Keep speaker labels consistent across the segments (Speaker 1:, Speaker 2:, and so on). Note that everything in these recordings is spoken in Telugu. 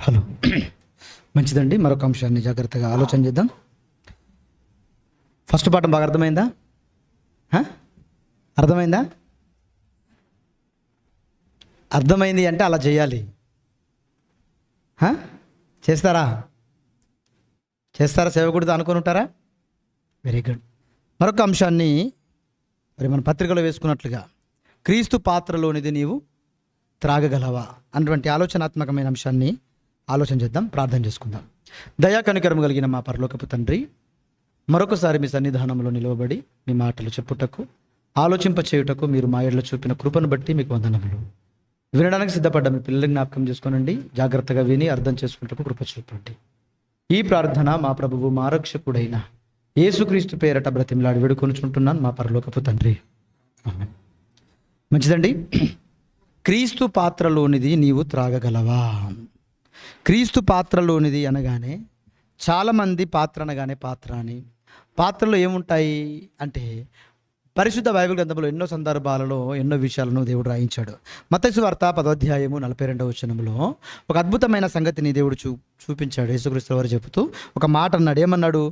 Speaker 1: హలో. మంచిదండి. మరొక అంశాన్ని జాగ్రత్తగా ఆలోచన చేద్దాం. ఫస్ట్ పాఠం బాగా అర్థమైందా? అర్థమైందా? అర్థమైంది అంటే అలా చేయాలి. చేస్తారా? సేవకుడితో అనుకుని ఉంటారా? Very good. మరొక అంశాన్ని మరి మన పత్రికలో వేసుకున్నట్లుగా క్రీస్తు పాత్రలోనిది నీవు త్రాగగలవా అన్నటువంటి ఆలోచనాత్మకమైన అంశాన్ని ఆలోచన చేద్దాం. ప్రార్థన చేసుకుందాం. దయా కనికరం కలిగిన మా పరలోకపు తండ్రి, మరొకసారి మీ సన్నిధానంలో నిలవబడి మీ మాటలు చెప్పుటకు, ఆలోచింప చేయుటకు మీరు మా ఎడల చూపిన కృపను బట్టి మీకు వందనములు. వినడానికి సిద్ధపడ్డ మీ పిల్లల్ని జ్ఞాపకం చేసుకోనండి. జాగ్రత్తగా విని అర్థం చేసుకుంటకు కృప చూపండి. ఈ ప్రార్థన మా ప్రభువు మా రక్షకుడైన యేసుక్రీస్తు పేరట బ్రతిమలాడి వేడుకొనుచుంటున్నాను మా పరలోకపు తండ్రి. ఆమేన్. మంచిదండి. క్రీస్తు పాత్రలోనిది నీవు త్రాగగలవా? క్రీస్తు పాత్రలోనిది అనగానే చాలామంది పాత్ర అనగానే పాత్ర అని, పాత్రలో ఏముంటాయి అంటే పరిశుద్ధ బైబిల్ గ్రంథంలో ఎన్నో సందర్భాలలో ఎన్నో విషయాలను దేవుడు రాయించాడు. మత్తయి సువార్త 10వ అధ్యాయము 42వ వచనంలో ఒక అద్భుతమైన సంగతిని దేవుడు చూపించాడు. యేసుక్రీస్తు వారు చెబుతూ ఒక మాట అన్నాడు. ఏమన్నాడు?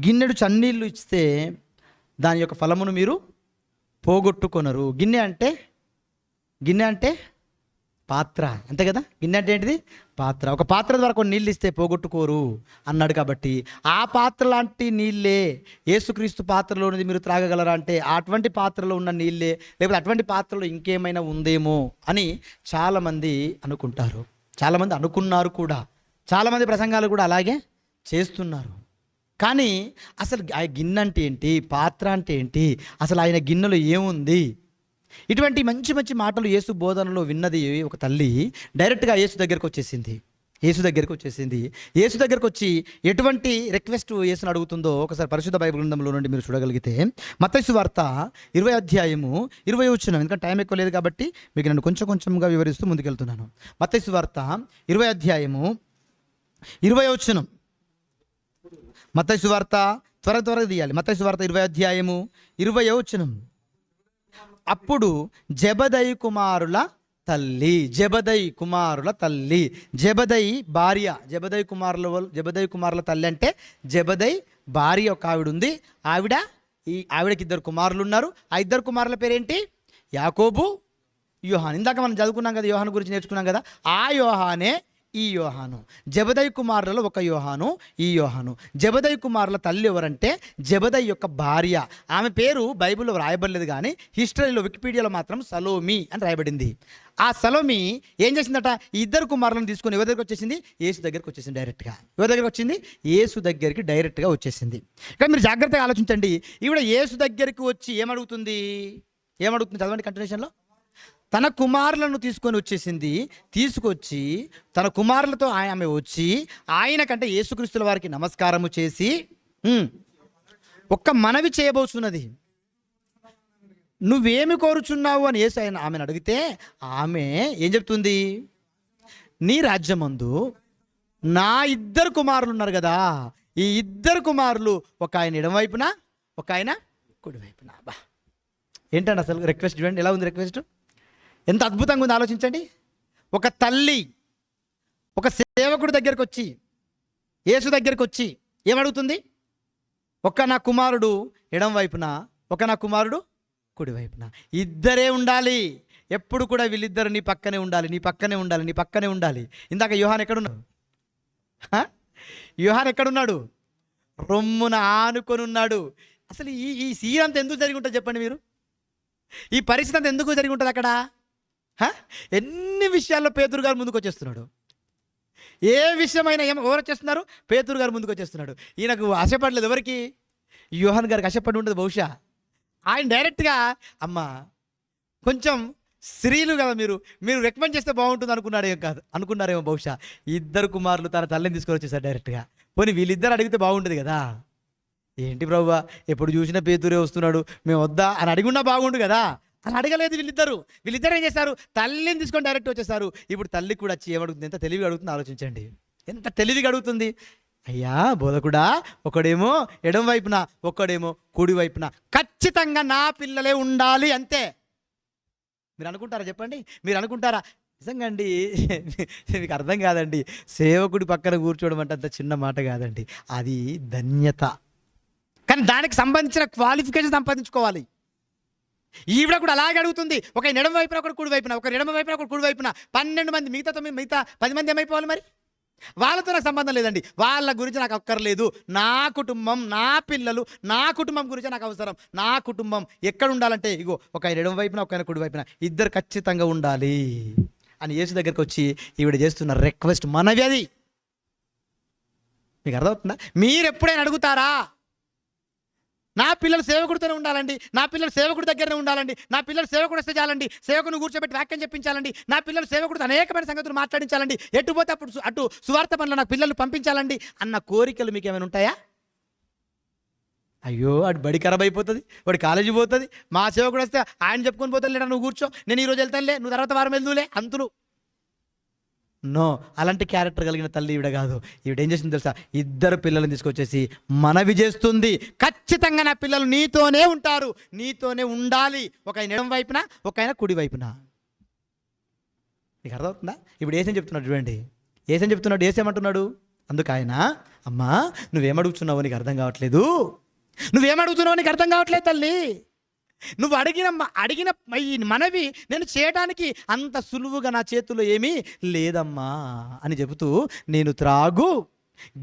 Speaker 1: గిన్నెడు చన్నీళ్ళు ఇస్తే దాని యొక్క ఫలమును మీరు పోగొట్టుకొనరు. గిన్నె అంటే పాత్ర, అంతే కదా? గిన్నె అంటే ఏంటిది? పాత్ర. ఒక పాత్ర ద్వారా కొన్ని నీళ్ళు ఇస్తే పోగొట్టుకోరు అన్నాడు. కాబట్టి ఆ పాత్ర లాంటి నీళ్ళే యేసుక్రీస్తు పాత్రలోనిది మీరు త్రాగగలరా అంటే అటువంటి పాత్రలో ఉన్న నీళ్ళే, లేకపోతే అటువంటి పాత్రలో ఇంకేమైనా ఉందేమో అని చాలామంది అనుకుంటారు. చాలామంది అనుకున్నారు కూడా. చాలామంది ప్రసంగాలు కూడా అలాగే చేస్తున్నారు. కానీ అసలు ఆ గిన్నె అంటే ఏంటి, పాత్ర అంటే ఏంటి, అసలు ఆయన గిన్నెలో ఏముంది, ఇటువంటి మంచి మంచి మాటలు యేసు బోధనలో విన్నది ఒక తల్లి డైరెక్ట్గా యేసు దగ్గరికి వచ్చేసింది. యేసు దగ్గరికి వచ్చి ఎటువంటి రిక్వెస్ట్ యేసుని అడుగుతుందో ఒకసారి పరిశుద్ధ బైబిల్ గ్రంథంలో నుండి మీరు చూడగలిగితే మత్తయి సువార్త 20వ అధ్యాయము 20వ వచనం. ఎందుకంటే టైం ఎక్కువ లేదు కాబట్టి మీకు నేను కొంచెంగా వివరిస్తూ ముందుకెళ్తున్నాను. మత్తయి సువార్త 20వ అధ్యాయము 20వ వచనం. మత్తయి సువార్త త్వరగా తీయాలి. మత్తయి సువార్త 20వ అధ్యాయము 20వ వచనం. అప్పుడు జెబెదయి కుమారుల తల్లి, జెబెదయి భార్య, జెబెదయి కుమారుల తల్లి అంటే జెబెదయి భార్య ఒక ఆవిడ ఉంది. ఆవిడకి 2 కుమారులు ఉన్నారు. ఆ 2 కుమారుల పేరేంటి? యాకోబు, యోహాను. ఇందాక మనం చదువుకున్నాం కదా, యోహాను గురించి నేర్చుకున్నాం కదా. ఆ యోహానే ఈ యోహాను. జెబెదయి కుమారులలో ఒక యోహాను ఈ యోహాను. జెబెదయి కుమారుల తల్లి ఎవరంటే జెబెదయి యొక్క భార్య. ఆమె పేరు బైబిల్లో రాయబడలేదు, కానీ హిస్టరీలో వికీపీడియాలో మాత్రం సలోమి అని రాయబడింది. ఆ సలోమి ఏం చేసిందట? ఈ 2 కుమారులను తీసుకొని ఎవరి దగ్గరికి వచ్చేసింది? యేసు దగ్గరికి వచ్చేసింది డైరెక్ట్గా. ఎవరి దగ్గరికి వచ్చింది? యేసు దగ్గరికి డైరెక్ట్గా వచ్చేసింది. కానీ మీరు జాగ్రత్తగా ఆలోచించండి. ఈవిడ యేసు దగ్గరికి వచ్చి ఏమడుగుతుంది? చదవండి కంటిన్యూషన్లో. తన కుమారులను తీసుకొచ్చి తన కుమారులతో ఆమె వచ్చి ఆయన కంటే యేసుక్రీస్తుల వారికి నమస్కారము చేసి ఒక్క మనవి చేయబోతున్నది. నువ్వేమి కోరుచున్నావు అని యేసు ఆమెను అడిగితే ఆమె ఏం చెప్తుంది? నీ రాజ్యమందు నా 2 కుమారులు ఉన్నారు కదా, ఈ 2 కుమారులు ఒక ఆయన ఎడమ వైపున ఒక ఆయన కుడి వైపున. బా, ఏంటండి అసలు రిక్వెస్ట్ చూడండి ఎలా ఉంది. రిక్వెస్ట్ ఎంత అద్భుతంగా ఉంది ఆలోచించండి. ఒక తల్లి ఒక సేవకుడి దగ్గరికి వచ్చి, యేసు దగ్గరికి వచ్చి ఏమడుగుతుంది? ఒక నా కుమారుడు ఎడం వైపున, ఒక నా కుమారుడు కుడి వైపున. 2 ఉండాలి ఎప్పుడు కూడా. వీళ్ళిద్దరు నీ పక్కనే ఉండాలి. ఇందాక యోహాన్ ఎక్కడున్నాడు? రొమ్మున ఆనుకొని ఉన్నాడు. అసలు ఈ సీన్ అంతా ఎందుకు జరిగి ఉంటుంది చెప్పండి మీరు? ఈ పరిస్థితి అంతా ఎందుకు జరిగి ఉంటుంది అక్కడ? ఎన్ని విషయాల్లో పేతురు గారు ముందుకు వచ్చేస్తున్నాడు. ఏ విషయమైనా ఎవరు వచ్చేస్తున్నారు? పేతురు గారు ముందుకు వచ్చేస్తున్నాడు. ఈయనకు ఆశపడలేదు. ఎవరికి? యోహాన్ గారికి ఆశపడి ఉంటుంది బహుశా. ఆయన డైరెక్ట్గా అమ్మ కొంచెం స్త్రీలు కదా, మీరు రికమెండ్ చేస్తే బాగుంటుంది అనుకున్నారేమో బహుశా. 2 కుమారులు తన తల్లిని తీసుకొని వచ్చేసారు డైరెక్ట్గా. పోనీ వీళ్ళిద్దరు అడిగితే బాగుంటుంది కదా. ఏంటి ప్రభువా ఎప్పుడు చూసినా పేతురే వస్తున్నాడు, మేము వద్దా అని అడిగున్నా బాగుండు కదా. అని అడగలేదు. వీళ్ళిద్దరు ఏం చేశారు? తల్లిని తీసుకొని డైరెక్ట్ వచ్చేసారు. ఇప్పుడు తల్లి కూడా వచ్చి ఏమడుగుతుంది? ఎంత తెలివిగా అడుగుతుంది ఆలోచించండి. ఎంత తెలివిగా అడుగుతుంది. అయ్యా బోధకుడా, ఒకడేమో ఎడం వైపున ఒకడేమో కుడి వైపున, ఖచ్చితంగా నా పిల్లలే ఉండాలి అంతే. మీరు అనుకుంటారా చెప్పండి? మీరు అనుకుంటారా నిజంగా అండి. మీకు అర్థం కాదండి. సేవకుడి పక్కన కూర్చోవడం అంటే అంత చిన్న మాట కాదండి. అది ధన్యత. కానీ దానికి సంబంధించిన క్వాలిఫికేషన్ సంపాదించుకోవాలి. ఈవిడ కూడా అలాగే అడుగుతుంది. ఒక ఎడమ వైపున ఒకటి కుడి వైపున, ఒక ఎడమ వైపున ఒకటి కుడి వైపున 12 మంది, మిగతా 10 మంది ఏమైపోవాలి మరి? వాళ్ళతో నాకు సంబంధం లేదండి. వాళ్ళ గురించి నాకు అక్కర్లేదు. నా కుటుంబం, నా పిల్లలు, నా కుటుంబం గురించి నాకు అవసరం. నా కుటుంబం ఎక్కడ ఉండాలంటే ఇగో ఒక ఎడమ వైపున ఒక కుడి వైపున ఇద్దరు ఖచ్చితంగా ఉండాలి అని యేసు దగ్గరికి వచ్చి ఈవిడ చేస్తున్న రిక్వెస్ట్, మనవి అది. మీకు అర్థమవుతుందా? మీరు ఎప్పుడైనా అడుగుతారా, నా పిల్లలు సేవకుడితోనే ఉండాలండి, నా పిల్లలు సేవకుడి దగ్గరనే ఉండాలండి, నా పిల్లలు సేవకుడు వస్తే చాలండి, సేవకుని కూర్చోబెట్టి వాక్యం చెప్పించాలండి, నా పిల్లలు సేవకుడితో అనేకమైన సంగతులు మాట్లాడించాలండి, ఎటు పోతే అటు సువార్త పనులు నాకు పిల్లలు పంపించాలండి అన్న కోరికలు మీకు ఏమైనా ఉంటాయా? అయ్యో వాడు బడి ఖరాబ్ అయిపోతుంది, వాడు కాలేజీ పోతుంది, మా సేవకుడు వస్తే ఆయన చెప్పుకొని పోతాను, లేడా నువ్వు కూర్చో, నేను ఈరోజు వెళ్తానులే, నువ్వు తర్వాత వారం వెళ్దులే అంతులు. నో, అలాంటి క్యారెక్టర్ కలిగిన తల్లి ఈవిడ కాదు. ఈవిడ ఏం చేసింది తెలుసా? ఇద్దరు పిల్లల్ని తీసుకొచ్చేసి మనవి చేస్తుంది, ఖచ్చితంగా నా పిల్లలు నీతోనే ఉంటారు, నీతోనే ఉండాలి. ఒక ఆయన ఎడమ వైపున, ఒక ఆయన కుడి వైపున. నీకు అర్థమవుతుందా? ఇప్పుడు ఏసేం చెప్తున్నాడు చూడండి. ఏసేం చెప్తున్నాడు, ఏసేమంటున్నాడు? అందుకు ఆయన, అమ్మా నువ్వేమడుగుతున్నావో నీకు అర్థం కావట్లేదు, నువ్వేమడుగుతున్నావో నీకు అర్థం కావట్లేదు తల్లి. నువ్వు అడిగిన ఈ మనవి నేను చేయడానికి అంత సులువుగా నా చేతుల్లో ఏమీ లేదమ్మా అని చెబుతూ, నేను త్రాగు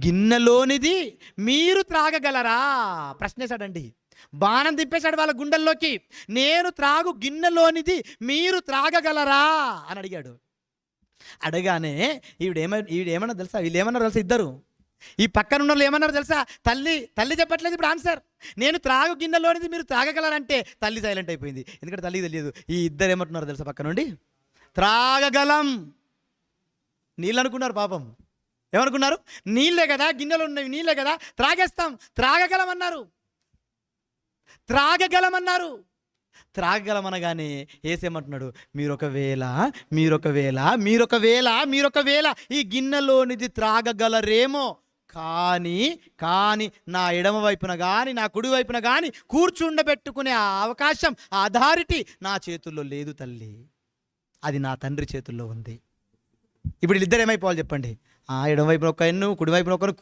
Speaker 1: గిన్నెలోనిది మీరు త్రాగగలరా? ప్రశ్న వేశాడండి. బాణం దింపేశాడు వాళ్ళ గుండెల్లోకి. నేను త్రాగు గిన్నెలోనిది మీరు త్రాగగలరా అని అడిగాడు. అడగానే ఈవిడేమన్నా తెలుసా? వీళ్ళు ఏమన్నారు తెలుసా? ఇద్దరు ఈ పక్కన ఉన్న వాళ్ళు ఏమన్నారు తెలుసా? తల్లి చెప్పట్లేదు ఇప్పుడు ఆన్సర్. నేను త్రాగు గిన్నెలోనిది మీరు త్రాగగలరంటే తల్లి సైలెంట్ అయిపోయింది. ఎందుకంటే తల్లికి తెలియదు. ఈ ఇద్దరు ఏమంటున్నారు తెలుసా? పక్క నుండి త్రాగగలం. నీళ్ళు అనుకున్నారు పాపం. ఏమనుకున్నారు? నీళ్ళే కదా, గిన్నెలు ఉన్నవి నీళ్ళే కదా, త్రాగేస్తాం. త్రాగగలం అన్నారు. త్రాగగలం అనగానే ఏసేమంటున్నాడు, మీరొకవేళ ఈ గిన్నెలోనిది త్రాగగలరేమో, కానీ నా ఎడమ వైపున కానీ నా కుడి వైపున కానీ కూర్చుండబెట్టుకునే ఆ అవకాశం, ఆ అథారిటీ నా చేతుల్లో లేదు తల్లి, అది నా తండ్రి చేతుల్లో ఉంది. ఇప్పుడు వీళ్ళిద్దరు ఏమైపోవాలి చెప్పండి? ఆ ఎడమ వైపున ఒక ఎన్ను, కుడి వైపున ఒకరు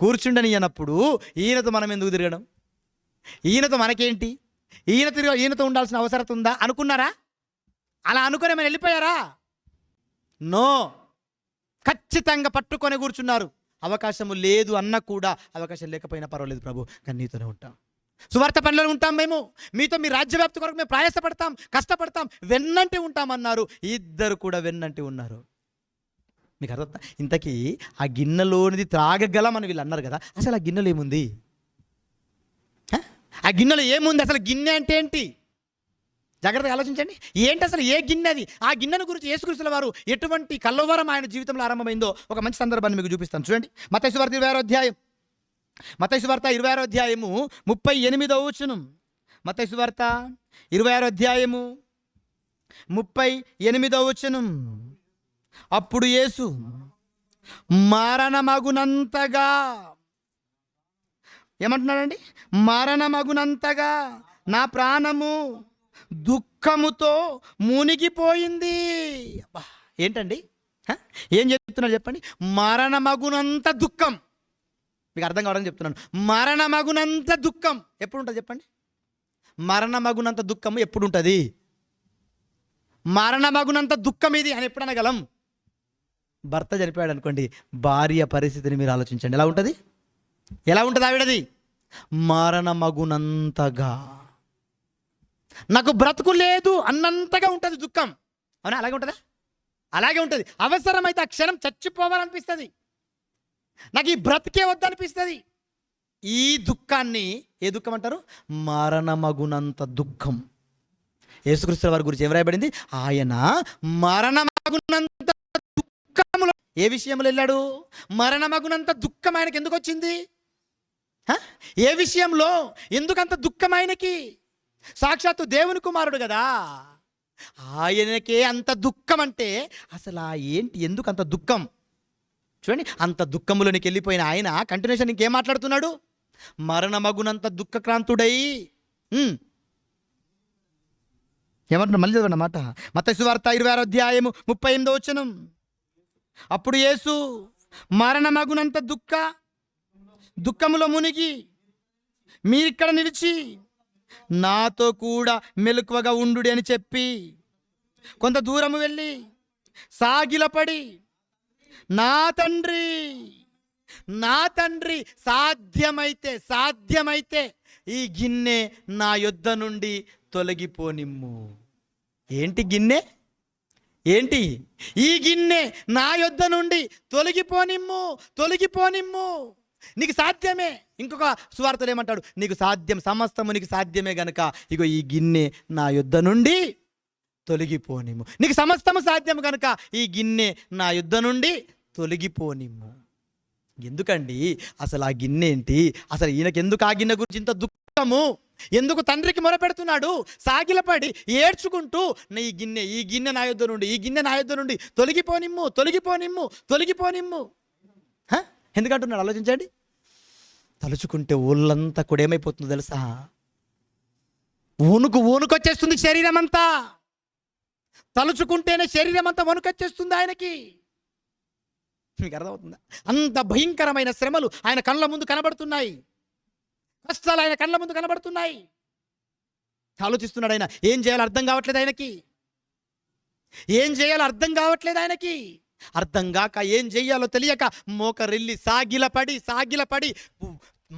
Speaker 1: కూర్చుండనియనప్పుడు ఈయనతో మనం ఎందుకు తిరగడం? ఈయనతో మనకేంటి? ఈయనతో ఉండాల్సిన అవసరం ఉందా అనుకున్నారా? అలా అనుకుని ఏమైనా వెళ్ళిపోయారా? నో, ఖచ్చితంగా పట్టుకొని కూర్చున్నారు. అవకాశము లేదు అన్న కూడా, అవకాశం లేకపోయినా పర్వాలేదు ప్రభు, కానీ నీతోనే ఉంటాం, సువార్త పనిలో ఉంటాం, మీతో మీ రాజ్యవ్యాప్తి కొరకు మేము ప్రయాసపడతాం, కష్టపడతాం, వెన్నంటి ఉంటామన్నారు. ఇద్దరు కూడా వెన్నంటి ఉన్నారు. మీకు అర్థం? ఇంతకీ ఆ గిన్నెలోనిది త్రాగగలం అని వీళ్ళు అన్నారు కదా, అసలు ఆ గిన్నెలో ఏముంది? ఆ గిన్నెలో ఏముంది? అసలు గిన్నె అంటే ఏంటి? జాగ్రత్తగా ఆలోచించండి. ఏంటి అసలు ఏ గిన్నె అది? ఆ గిన్నెను గురించి యేసుక్రీస్తుల వారు ఎటువంటి కలవరం ఆయన జీవితంలో ఆరంభమైందో ఒక మంచి సందర్భాన్ని మీకు చూపిస్తాను. చూడండి, మత్తయి సువార్త 26వ అధ్యాయం, మత్తయి సువార్త 26వ అధ్యాయము 38వ వచనం. మత్తయి సువార్త 26వ అధ్యాయము 38వ వచనం. అప్పుడు యేసు మరణమగునంతగా, ఏమంటున్నాడండి? మరణమగునంతగా నా ప్రాణము దుఃఖముతో మునిగిపోయింది. అబ్బా, ఏంటండి? ఏం చెప్తున్నాడు చెప్పండి? మరణమగునంత దుఃఖం. మీకు అర్థం కావడానికి చెప్తున్నాను. మరణమగునంత దుఃఖం ఎప్పుడు ఉంటుంది చెప్పండి? మరణమగునంత దుఃఖము ఎప్పుడు ఉంటుంది? మరణమగునంత దుఃఖం ఇది అని ఎప్పుడు అనగలం? భర్త చనిపోయాడు అనుకోండి, భార్య పరిస్థితిని మీరు ఆలోచించండి. ఎలా ఉంటుంది? ఆవిడది? మరణమగునంతగా, నాకు బ్రతుకు లేదు అన్నంతగా ఉంటుంది దుఃఖం. అవునా? అలాగే ఉంటుందా? అలాగే ఉంటుంది. అవసరమైతే ఆ క్షణం చచ్చిపోవాలనిపిస్తుంది, నాకు ఈ బ్రతికే వద్దనిపిస్తుంది. ఈ దుఃఖాన్ని ఏ దుఃఖం అంటారు? మరణమగునంత దుఃఖం. యేసుక్రీస్తు వారి గురించి ఏం రాయబడింది? ఆయన మరణమగునంత దుఃఖములో, ఏ విషయంలో వెళ్ళాడు? మరణమగునంత దుఃఖం ఆయనకి ఎందుకు వచ్చింది? ఏ విషయంలో? ఎందుకంత దుఃఖం ఆయనకి? సాక్షాత్తు దేవుని కుమారుడు కదా, ఆయనకే అంత దుఃఖం అంటే అసలు ఏంటి? ఎందుకు అంత దుఃఖం? చూడండి, అంత దుఃఖములోనికి వెళ్ళిపోయిన ఆయన కంటిన్యూషన్ ఇంకేం మాట్లాడుతున్నాడు? మరణమగునంత దుఃఖక్రాంతుడై ఏమంటున్నా మళ్ళీ చదవండి మాట. మత్తయి సువార్త 26వ అధ్యాయము 38వ వచనం. అప్పుడు యేసు మరణమగునంత దుఃఖములో మునిగి మీరిక్కడ నిలిచి నాతో కూడా మెలకువగా ఉండు అని చెప్పి కొంత దూరము వెళ్ళి సాగిలపడి, నా తండ్రి సాధ్యమైతే ఈ గిన్నె నా యొద్ద నుండి తొలగిపోనిమ్ము. ఏంటి గిన్నె? ఏంటి? ఈ గిన్నె నా యొద్ద నుండి తొలగిపోనిమ్ము. నీకు సాధ్యమే. ఇంకొక సువార్తలు ఏమంటాడు? నీకు సాధ్యం, సమస్తము నీకు సాధ్యమే గనక ఇగో ఈ గిన్నె నా యొద్ద నుండి తొలగిపోనిమ్ము. నీకు సమస్తము సాధ్యం కనుక ఈ గిన్నె నా యొద్ద నుండి తొలగిపోనిమ్ము. ఎందుకండి అసలు ఆ గిన్నె ఏంటి? అసలు ఈయనకి ఎందుకు ఆ గిన్నె గురించి ఇంత దుఃఖము? ఎందుకు తండ్రికి మొరపెడుతున్నాడు? సాగిలపడి ఏడ్చుకుంటూ, ఈ గిన్నె నా యొద్ద నుండి తొలగిపోనిమ్ము. ఎందుకంటున్నాడు? ఆలోచించండి. తలుచుకుంటే ఒళ్ళంతా కూడా ఏమైపోతుందో తెలుసా? వణుకొచ్చేస్తుంది శరీరం అంతా. తలుచుకుంటేనే శరీరం అంతా వణుకొచ్చేస్తుంది ఆయనకి. మీకు అర్థమవుతుందా? అంత భయంకరమైన శ్రమలు ఆయన కళ్ళ ముందు కనబడుతున్నాయి, కష్టాలు ఆయన కళ్ళ ముందు కనబడుతున్నాయి. ఆలోచిస్తున్నాడు ఆయన. ఏం చేయాలో అర్థం కావట్లేదు ఆయనకి. అర్థం కాక ఏం చెయ్యాలో తెలియక మోకరిల్లి సాగిలపడి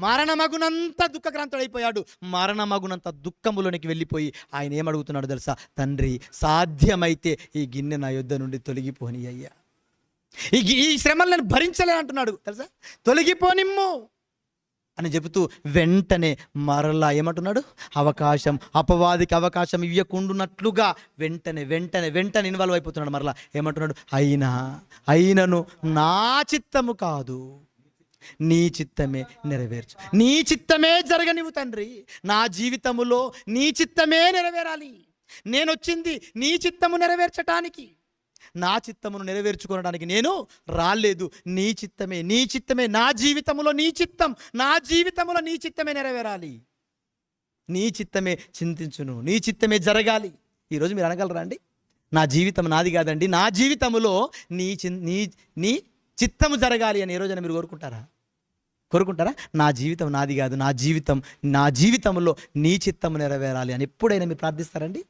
Speaker 1: మరణమగునంత దుఃఖక్రాంతుడైపోయాడు. మరణమగునంత దుఃఖములోనికి వెళ్ళిపోయి ఆయన ఏమడుగుతున్నాడు తెలుసా? తండ్రి, సాధ్యమైతే ఈ గిన్నె నా యొద్ద నుండి తొలగిపోని అయ్యా. ఈ శ్రమలను నేను భరించలే అంటున్నాడు తెలుసా? తొలగిపోనిమ్ము అని చెబుతూ వెంటనే మరలా ఏమంటున్నాడు? అపవాదికి అవకాశం ఇవ్వకుండునట్లుగా వెంటనే ఇన్వాల్వ్ అయిపోతున్నాడు. మరలా ఏమంటున్నాడు? అయినను నా చిత్తము కాదు, నీ చిత్తమే నెరవేర్చు. నీ చిత్తమే జరగనివ్వు తండ్రి. నా జీవితములో నీ చిత్తమే నెరవేరాలి. నేను వచ్చింది నీ చిత్తము నెరవేర్చటానికి, నా చిత్తమును నెరవేర్చుకోవడానికి నేను రాలేదు. నీ చిత్తమే నా జీవితములో నీ చిత్తమే నెరవేరాలి. నీ చిత్తమే చింతించును, నీ చిత్తమే జరగాలి. ఈరోజు మీరు అనగలరా అండి? నా జీవితం నాది కాదండి, నా జీవితంలో నీ చిత్తము జరగాలి అని ఏ రోజైనా మీరు కోరుకుంటారా? నా జీవితం నాది కాదు, నా జీవితంలో నీ చిత్తము నెరవేరాలి అని ఎప్పుడైనా మీరు ప్రార్థిస్తారండి?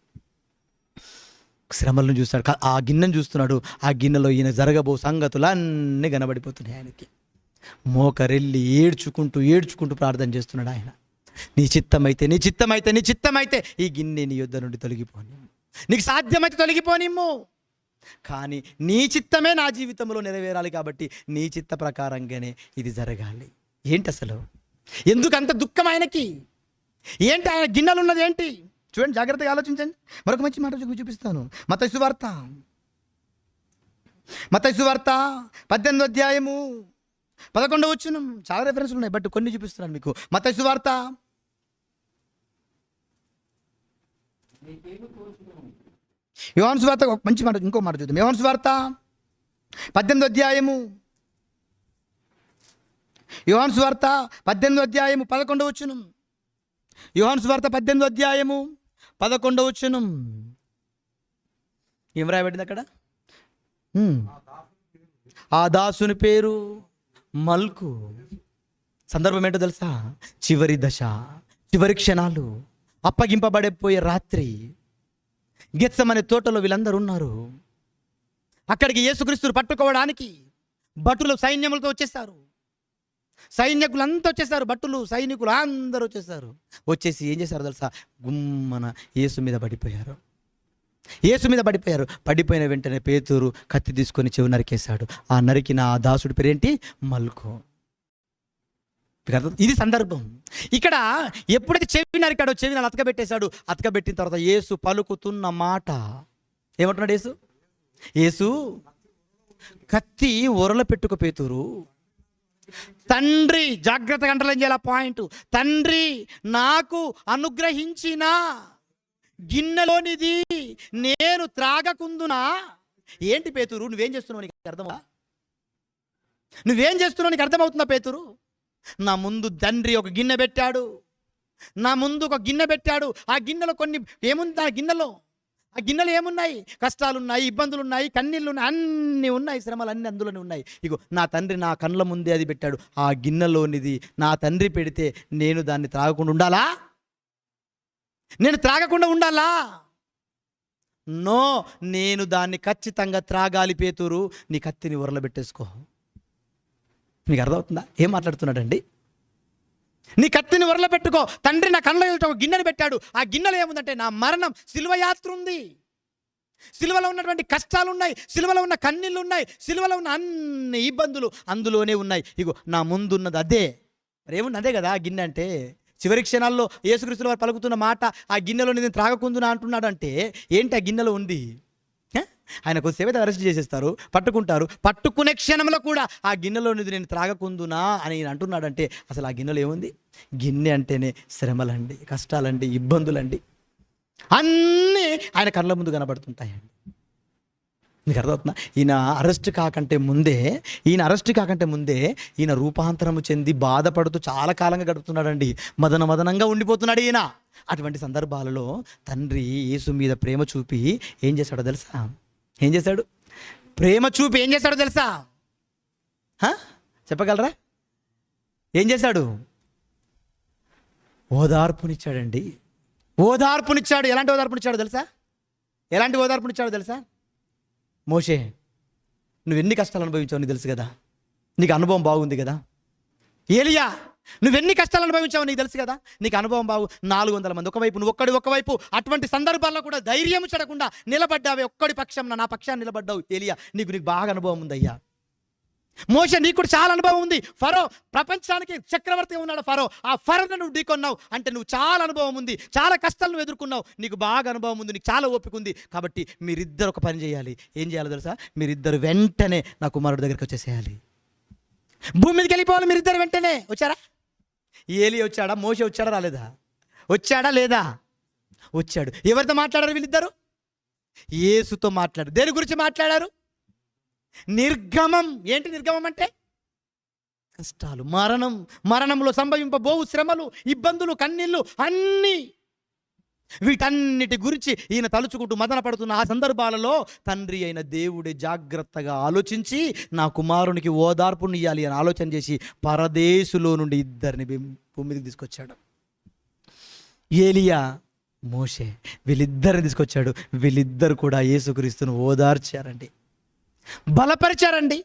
Speaker 1: శ్రమలను చూస్తాడు, ఆ గిన్నెను చూస్తున్నాడు. ఆ గిన్నెలో ఈయన జరగబో సంగతులు అన్నీ కనబడిపోతున్నాయి ఆయనకి. మోకరెళ్ళి ఏడ్చుకుంటూ ప్రార్థన చేస్తున్నాడు ఆయన. నీ చిత్తమైతే ఈ గిన్నె నీ యొద్ద నుండి తొలగిపోని, నీకు సాధ్యమైతే తొలగిపోనిమ్ము. కానీ నీ చిత్తమే నా జీవితంలో నెరవేరాలి కాబట్టి నీ చిత్త ప్రకారంగానే ఇది జరగాలి. ఏంటి అసలు? ఎందుకంత దుఃఖం ఆయనకి? ఏంటి ఆయన గిన్నెలు ఉన్నది ఏంటి? చూడండి, జాగ్రత్తగా ఆలోచించండి. మరొక మంచి మాట చూపిస్తాను. మత్తయి సువార్త 18వ అధ్యాయము 11వ వచనం. చాలా రెఫరెన్స్లు ఉన్నాయి, బట్ కొన్ని చూపిస్తున్నాను మీకు. మత్తయి సువార్త యోహాను సువార్త ఒక మంచి మాట, ఇంకో మాట చూద్దాం. యోహాను సువార్త 18వ అధ్యాయము 11వ వచనం. యోహాను సువార్త 18వ అధ్యాయము 11వ వచనం. ఏం రాయబడింది అక్కడ? ఆ దాసుని పేరు మల్కు. సందర్భం ఏంటో తెలుసా? చివరి దశ, చివరి క్షణాలు, అప్పగింపబడిపోయే రాత్రి. గెత్సెమనే తోటలో వీళ్ళందరూ ఉన్నారు. అక్కడికి యేసుక్రీస్తును పట్టుకోవడానికి భటులు సైన్యములతో వచ్చేస్తారు. సైనికులంతా వచ్చేసారు, భటులు సైనికులు అందరూ వచ్చేసి ఏం చేశారు తెలుసా? గుమ్మన యేసు మీద పడిపోయారు. పడిపోయిన వెంటనే పేతురు కత్తి తీసుకొని చెవి నరికేశాడు. ఆ నరికిన ఆ దాసుడి పేరేంటి? మల్కు. ఇది సందర్భం. ఇక్కడ ఎప్పుడైతే చెవి నరికాడో చెవిని అతకబెట్టేశాడు. అతకబెట్టిన తర్వాత యేసు పలుకుతున్న మాట ఏమంటున్నాడు? యేసు కత్తి ఒరల పెట్టుక పేతురు, తండ్రి, జాగ్రత్తగా అంటలేం చేయాలి పాయింట్, తండ్రి నాకు అనుగ్రహించిన గిన్నెలోనిది నేను త్రాగకుందునా. ఏంటి పేతురు, నువ్వేం చేస్తున్నావు? నీకు అర్థమవుతుందా పేతురు? నా ముందు తండ్రి ఒక గిన్నె పెట్టాడు, ఆ గిన్నెలో కొన్ని ఏముంది? ఆ గిన్నెలో ఆ గిన్నెలు ఏమున్నాయి? కష్టాలున్నాయి, ఇబ్బందులున్నాయి, కన్నీళ్ళున్నాయి, అన్నీ ఉన్నాయి, శ్రమలు అన్నీ అందులోనే ఉన్నాయి. ఇగో నా తండ్రి నా కళ్ళ ముందే అది పెట్టాడు. ఆ గిన్నెలోనిది నా తండ్రి పెడితే నేను దాన్ని త్రాగకుండా ఉండాలా? నేను త్రాగకుండా ఉండాలా? నో, నేను దాన్ని ఖచ్చితంగా త్రాగాలి. పేతురు, నీ కత్తిని ఉరలో పెట్టేసుకో. మీకు అర్థమవుతుందా ఏం మాట్లాడుతున్నాడండి? నీ కత్తిని ఉరలో పెట్టుకో. తండ్రి నా కళ్ళ ఎదుట ఒక గిన్నెని పెట్టాడు. ఆ గిన్నెలో ఏముందంటే నా మరణం, సిలువ యాత్ర ఉంది. సిలువలో ఉన్నటువంటి కష్టాలు ఉన్నాయి, సిలువలో ఉన్న కన్నీళ్ళు ఉన్నాయి, సిలువలో ఉన్న అన్ని ఇబ్బందులు అందులోనే ఉన్నాయి. ఇగో నా ముందున్నది అదే. మరి ఏముంది? అదే కదా ఆ గిన్నె అంటే. చివరి క్షణాల్లో యేసుక్రీస్తు వారు పలుకుతున్న మాట, ఆ గిన్నెలో నేను త్రాగకుందునా అంటున్నాడు. అంటే ఏంటి ఆ గిన్నెలో ఉంది? ఆయన కొద్దిసేపు అరెస్ట్ చేసేస్తారు, పట్టుకుంటారు. పట్టుకునే క్షణంలో కూడా ఆ గిన్నెలో నుంచి నేను త్రాగకుందునా అని అంటున్నాడంటే అసలు ఆ గిన్నెలో ఏముంది? గిన్నె అంటేనే శ్రమలండి, కష్టాలండి, ఇబ్బందులండి, అన్నీ ఆయన కళ్ళ ముందు కనబడుతుంటాయండి. మీకు అర్థమవుతుందా? ఈయన అరెస్ట్ కాకంటే ముందే ఈయన రూపాంతరము చెంది బాధపడుతూ చాలా కాలంగా గడుపుతున్నాడండి. మదనంగా ఉండిపోతున్నాడు ఈయన. అటువంటి సందర్భాలలో తండ్రి యేసు మీద ప్రేమ చూపి ఏం చేశాడో తెలుసా? ఏం చేశాడు? ప్రేమ చూపి ఏం చేశాడో తెలుసా? చెప్పగలరా? ఏం చేశాడు? ఓదార్పునిచ్చాడండి. ఓదార్పునిచ్చాడు. ఎలాంటి ఓదార్పునిచ్చాడో తెలుసా? ఎలాంటి ఓదార్పునిచ్చాడో తెలుసా? మోషే, నువ్వెన్ని కష్టాలు అనుభవించావు నీకు తెలుసు కదా, నీకు అనుభవం బాగుంది కదా. ఏలియా, నువ్వెన్ని కష్టాలు అనుభవించావు నీకు తెలుసు కదా, నీకు అనుభవం బాగు. 400 మంది ఒకవైపు, నువ్వు ఒకవైపు. అటువంటి సందర్భాల్లో కూడా ధైర్యం చెడకుండా నిలబడ్డావే. ఒక్కడి పక్షం నా పక్షాన్ని నిలబడ్డావు. ఏలియా, నీకు బాగా అనుభవం ఉందయ్యా. మోషే, నీకు కూడా చాలా అనుభవం ఉంది. ఫరో, ప్రపంచానికి చక్రవర్తిగా ఉన్నాడు ఫరో. ఆ ఫరోను నువ్వు ఢీకొన్నావు అంటే నువ్వు చాలా అనుభవం ఉంది, చాలా కష్టాలు నువ్వు ఎదుర్కొన్నావు, నీకు బాగా అనుభవం ఉంది, నీకు చాలా ఓపిక ఉంది. కాబట్టి మీరిద్దరు ఒక పని చేయాలి. ఏం చేయాలో తెలుసా? మీరిద్దరు వెంటనే నా కుమారుడి దగ్గరికి వచ్చేసేయాలి. భూమి మీదకి వెళ్ళిపోవాలి మీరిద్దరు వెంటనే. వచ్చారా? ఏలి వచ్చాడా? మోషే వచ్చాడా? రాలేదా? వచ్చాడా లేదా? వచ్చాడు. ఎవరితో మాట్లాడారు వీళ్ళిద్దరు? యేసుతో మాట్లాడారు. దేని గురించి మాట్లాడారు? నిర్గమం. ఏంటి నిర్గమం అంటే? కష్టాలు, మరణంలో సంభవింపబోవు శ్రమలు, ఇబ్బందులు, కన్నీళ్ళు, అన్నీ. వీటన్నిటి గురించి ఈయన తలుచుకుంటూ మదన పడుతున్న ఆ సందర్భాలలో తండ్రి అయిన దేవుడే జాగ్రత్తగా ఆలోచించి నా కుమారునికి ఓదార్పునియ్యాలి అని ఆలోచన చేసి పరదేశులో నుండి ఇద్దరిని భూమి మీదకి తీసుకొచ్చాడు. ఏలియా, మోషే, వీళ్ళిద్దరిని తీసుకొచ్చాడు. వీళ్ళిద్దరు కూడా యేసుక్రీస్తును ఓదార్చారండి, బలపరిచారండి.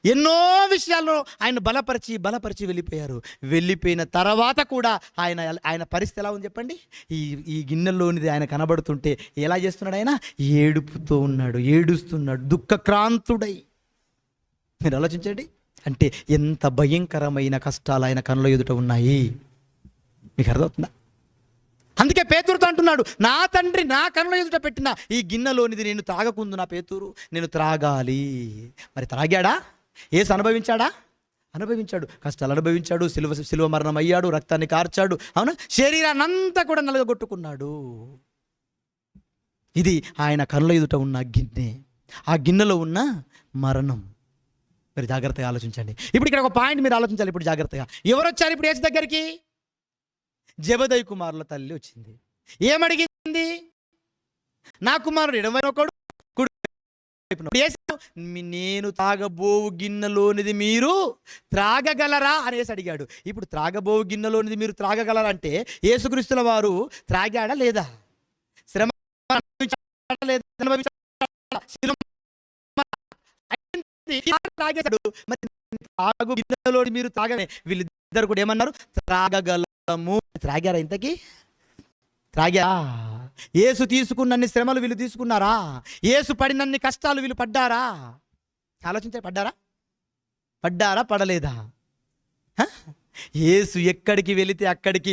Speaker 1: ఎన్నో విషయాల్లో ఆయన బలపరిచి వెళ్ళిపోయారు. వెళ్ళిపోయిన తర్వాత కూడా ఆయన పరిస్థితి ఎలా ఉంది చెప్పండి? ఈ గిన్నెలోనిది ఆయన కనబడుతుంటే ఎలా చేస్తున్నాడు? ఆయన ఏడుపుతూ ఉన్నాడు, ఏడుస్తున్నాడు, దుఃఖక్రాంతుడై. మీరు ఆలోచించండి. అంటే ఎంత భయంకరమైన కష్టాలు ఆయన కళ్ళ ఎదుట ఉన్నాయి. మీకు అర్థమవుతుందా? అందుకే పేతురుతో అంటున్నాడు, నా తండ్రి నా కళ్ళ ఎదుట పెట్టిన ఈ గిన్నెలోనిది నేను త్రాగకుందు నా పేతురు, నేను త్రాగాలి. మరి త్రాగాడా? యేసు అనుభవించాడా? అనుభవించాడు. కష్టాలు అనుభవించాడు, సిలువ మరణం అయ్యాడు, రక్తాన్ని కార్చాడు. అవునా? శరీరాన్ని అంతా కూడా నలగొట్టుకున్నాడు. ఇది ఆయన కళ్ళ ఎదుట ఉన్న గిన్నె, ఆ గిన్నెలో ఉన్న మరణం. మీరు జాగ్రత్తగా ఆలోచించండి. ఇప్పుడు ఇక్కడ ఒక పాయింట్ మీరు ఆలోచించాలి. ఇప్పుడు జాగ్రత్తగా ఎవరు వచ్చారు ఇప్పుడు యేసు దగ్గరికి? జెబెదయి కుమారుల తల్లి వచ్చింది. ఏమడిగింది? నా కుమారుడు ఎడమొకడు, నేను తాగబోవు గిన్నెలోనిది మీరు త్రాగగలరా అనేసి అడిగాడు. ఇప్పుడు త్రాగబోవు గిన్నెలోనిది మీరు త్రాగగలరా అంటే యేసుక్రీస్తుల వారు త్రాగాడా లేదా? శ్రమ తాగేశాడు. మరి తాగు గిన్నెలోని మీరు తాగనే. వీళ్ళిద్దరు కూడా ఏమన్నారు? త్రాగగలము. త్రాగారా? ఇంతకీ త్రాగా? యేసు తీసుకున్నన్ని శ్రమలు వీళ్ళు తీసుకున్నారా? యేసు పడినన్ని కష్టాలు వీళ్ళు పడ్డారా? ఆలోచించారు. పడ్డారా? పడలేదా? యేసు ఎక్కడికి వెళితే అక్కడికి